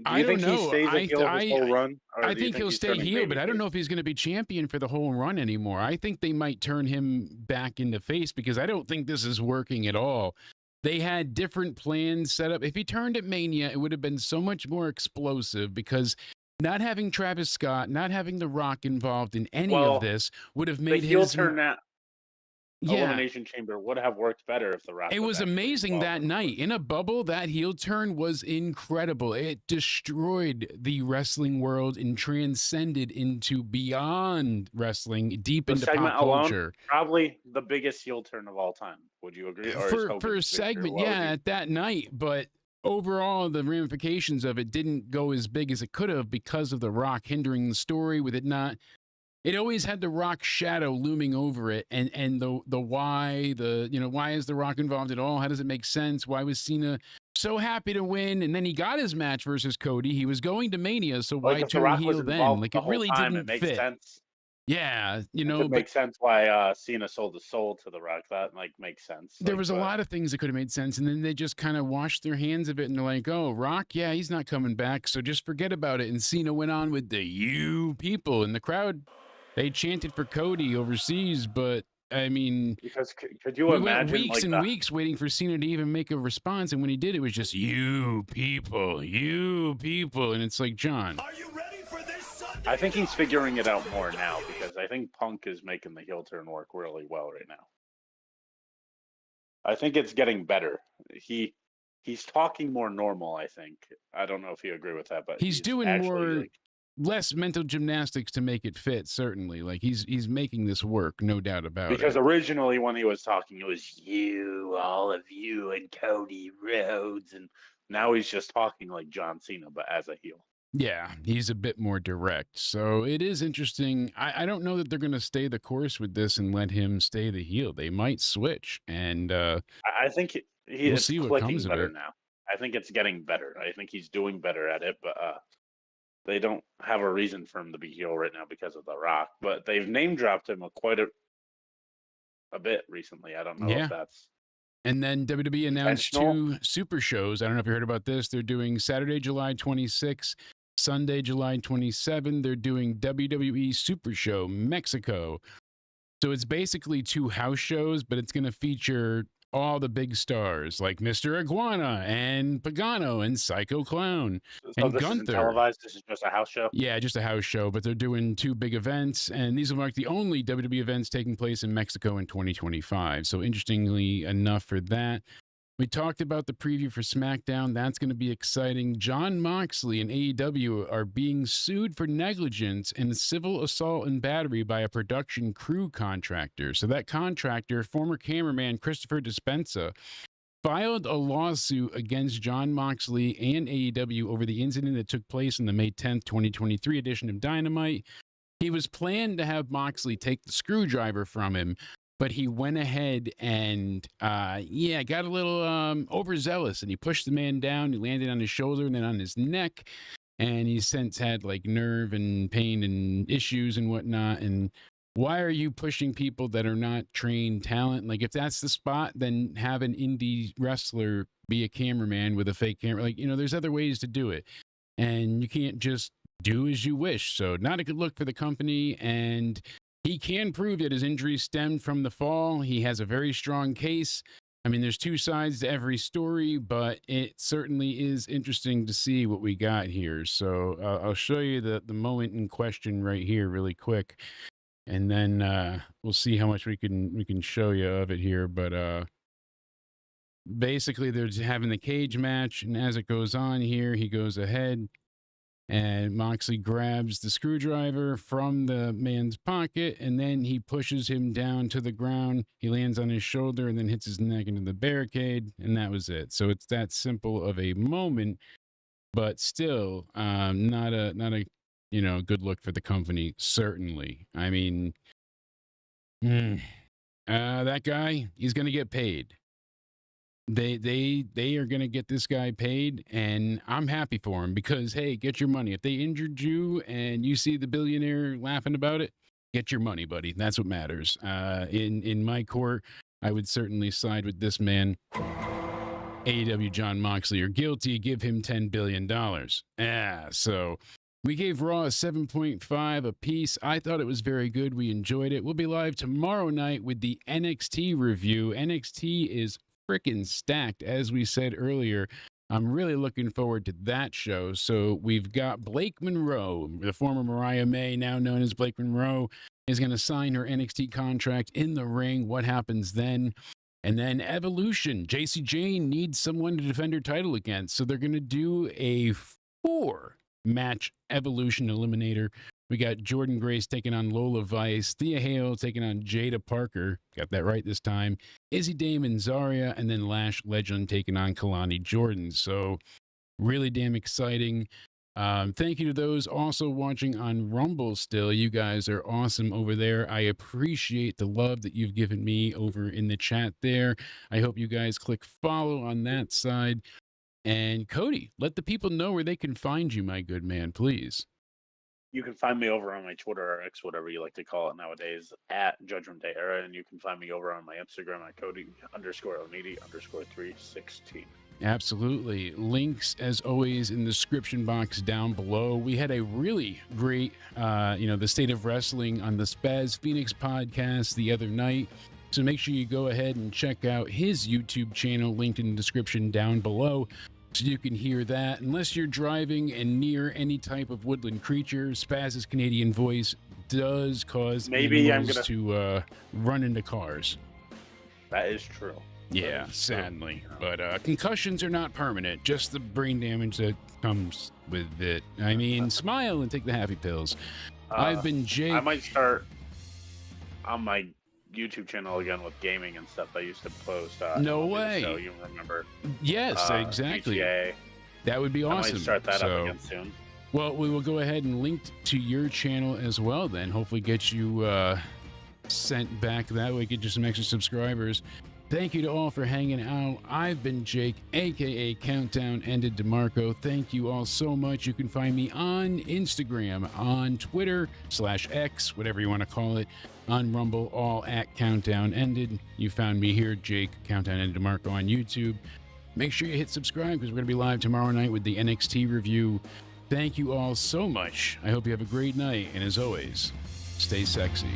S1: I don't know.
S2: He stays a heel this whole run?
S1: I think he'll stay heel, but I don't know if he's going to be champion for the whole run anymore. I think they might turn him back into face because I don't think this is working at all. They had different plans set up. If he turned at Mania, it would have been so much more explosive because not having Travis Scott, not having The Rock involved in any of this would have made his
S2: Elimination Chamber would have worked better if The Rock.
S1: It was amazing that night. In a bubble, that heel turn was incredible. It destroyed the wrestling world and transcended into beyond wrestling, deep into pop culture.
S2: Alone, probably the biggest heel turn of all time. Would you agree?
S1: Or for a segment, at that night. But overall, the ramifications of it didn't go as big as it could have because of The Rock hindering the story with it not. It always had the Rock shadow looming over it, and the why, why is the Rock involved at all? How does it make sense? Why was Cena so happy to win, and then he got his match versus Cody? He was going to Mania, so
S2: Like
S1: why
S2: if The
S1: turn
S2: Rock was
S1: heel then?
S2: involved
S1: Like
S2: the
S1: it
S2: whole
S1: really
S2: time, it
S1: didn't
S2: makes
S1: fit.
S2: sense.
S1: Yeah,
S2: It could
S1: but
S2: make sense why Cena sold his soul to The Rock. That like makes sense.
S1: there
S2: Like,
S1: was a
S2: but
S1: lot of things that could have made sense, and then they just kind of washed their hands of it, and they're like, "Oh, Rock, yeah, he's not coming back, so just forget about it." And Cena went on with the "you people," and the crowd, they chanted for Cody overseas, but I mean,
S2: because could you
S1: we went
S2: imagine
S1: weeks
S2: like
S1: and
S2: the
S1: weeks waiting for Cena to even make a response, and when he did, it was just "you people," and it's like, John,
S3: Are you ready for this Sunday?
S2: I think he's figuring it out more now because I think Punk is making the heel turn work really well right now. I think it's getting better. He's talking more normal, I think. I don't know if you agree with that, but
S1: he's doing
S2: actually
S1: more.
S2: like,
S1: Less mental gymnastics to make it fit, certainly. Like he's making this work, no doubt about
S2: because
S1: it.
S2: originally when he was talking, it was you, all of you, and Cody Rhodes, and now he's just talking like John Cena, but as a heel.
S1: Yeah, he's a bit more direct. So it is interesting. I don't know that they're going to stay the course with this and let him stay the heel. They might switch, and
S2: I think
S1: we'll
S2: it's
S1: see what comes
S2: clicking
S1: of
S2: better
S1: it.
S2: now. I think it's getting better. I think he's doing better at it, but they don't have a reason for him to be heel right now because of The Rock. But they've name dropped him quite a bit recently. I don't know
S1: Yeah.
S2: if that's
S1: And then WWE announced
S2: intentional.
S1: 2 super shows. I don't know if you heard about this. They're doing Saturday, July 26th, Sunday, July 27th. They're doing WWE Super Show Mexico. So it's basically 2 house shows, but it's going to feature all the big stars like Mr. Iguana and Pagano and Psycho Clown
S2: So
S1: and
S2: this isn't
S1: Gunther.
S2: televised. This is just a house show.
S1: Yeah, just a house show, but they're doing 2 big events, and these will mark the only WWE events taking place in Mexico in 2025. So interestingly enough for that, we talked about the preview for SmackDown. That's going to be exciting. Jon Moxley and AEW are being sued for negligence and civil assault and battery by a production crew contractor. So that contractor, former cameraman Christopher Despensa, filed a lawsuit against Jon Moxley and AEW over the incident that took place in the May 10th, 2023 edition of Dynamite. He was planned to have Moxley take the screwdriver from him, but he went ahead and, got a little overzealous, and he pushed the man down. He landed on his shoulder and then on his neck, and he's since had like nerve and pain and issues and whatnot. And why are you pushing people that are not trained talent? Like, if that's the spot, then have an indie wrestler be a cameraman with a fake camera. Like, there's other ways to do it, and you can't just do as you wish. So not a good look for the company, and he can prove that his injury stemmed from the fall. He has a very strong case. I mean, there's 2 sides to every story, but it certainly is interesting to see what we got here. So I'll show you the moment in question right here really quick, and then we'll see how much we can show you of it here. But basically, they're having the cage match, and as it goes on here, he goes ahead, and Moxley grabs the screwdriver from the man's pocket, and then he pushes him down to the ground. He lands on his shoulder and then hits his neck into the barricade, and that was it. So it's that simple of a moment, but still not a good look for the company, certainly. I mean, that guy, he's going to get paid. They are going to get this guy paid, and I'm happy for him because, hey, get your money. If they injured you and you see the billionaire laughing about it, get your money, buddy. That's what matters. In my court, I would certainly side with this man. AEW Jon Moxley are guilty. Give him $10 billion. So we gave Raw a 7.5 apiece. I thought it was very good. We enjoyed it. We'll be live tomorrow night with the NXT review. NXT is freaking stacked, as we said earlier. I'm really looking forward to that show. So we've got Blake Monroe, the former Mariah May, now known as Blake Monroe, is going to sign her NXT contract in the ring. What happens then? And then Evolution. JC Jane needs someone to defend her title against. So they're going to do a 4-match Evolution Eliminator We got Jordan Grace taking on Lola Vice, Thea Hale taking on Jada Parker. Got that right this time. Izzy Damon, Zarya, and then Lash Legend taking on Kalani Jordan. So really damn exciting. Thank you to those also watching on Rumble still. You guys are awesome over there. I appreciate the love that you've given me over in the chat there. I hope you guys click follow on that side. And Cody, let the people know where they can find you, my good man, please.
S2: You can find me over on my Twitter or X, whatever you like to call it nowadays, at Judgment Day Era, and you can find me over on my Instagram at Cody_Onidi_316.
S1: Absolutely. Links, as always, in the description box down below. We had a really great, the State of Wrestling on the Spaz Phoenix podcast the other night. So make sure you go ahead and check out his YouTube channel, linked in the description down below, so you can hear that. Unless you're driving and near any type of woodland creature, Spaz's Canadian voice does cause animals to run into cars.
S2: That is true.
S1: Yeah, sadly. But concussions are not permanent, just the brain damage that comes with it. I mean, smile and take the happy pills. I've been Jake.
S2: I might start on my YouTube channel again with gaming and stuff. I used to post.
S1: No way.
S2: So you remember?
S1: Yes, exactly.
S2: GTA.
S1: That would be awesome.
S2: I might start that up again soon.
S1: Well, we will go ahead and link to your channel as well then. Hopefully get you sent back that way, get you some extra subscribers. Thank you to all for hanging out. I've been Jake, a.k.a. Countdown Ended DeMarco. Thank you all so much. You can find me on Instagram, on Twitter /X, whatever you want to call it, on Rumble, all at Countdown Ended. You found me here, Jake, Countdown Ended DeMarco on YouTube. Make sure you hit subscribe because we're going to be live tomorrow night with the NXT review. Thank you all so much. I hope you have a great night. And as always, stay sexy.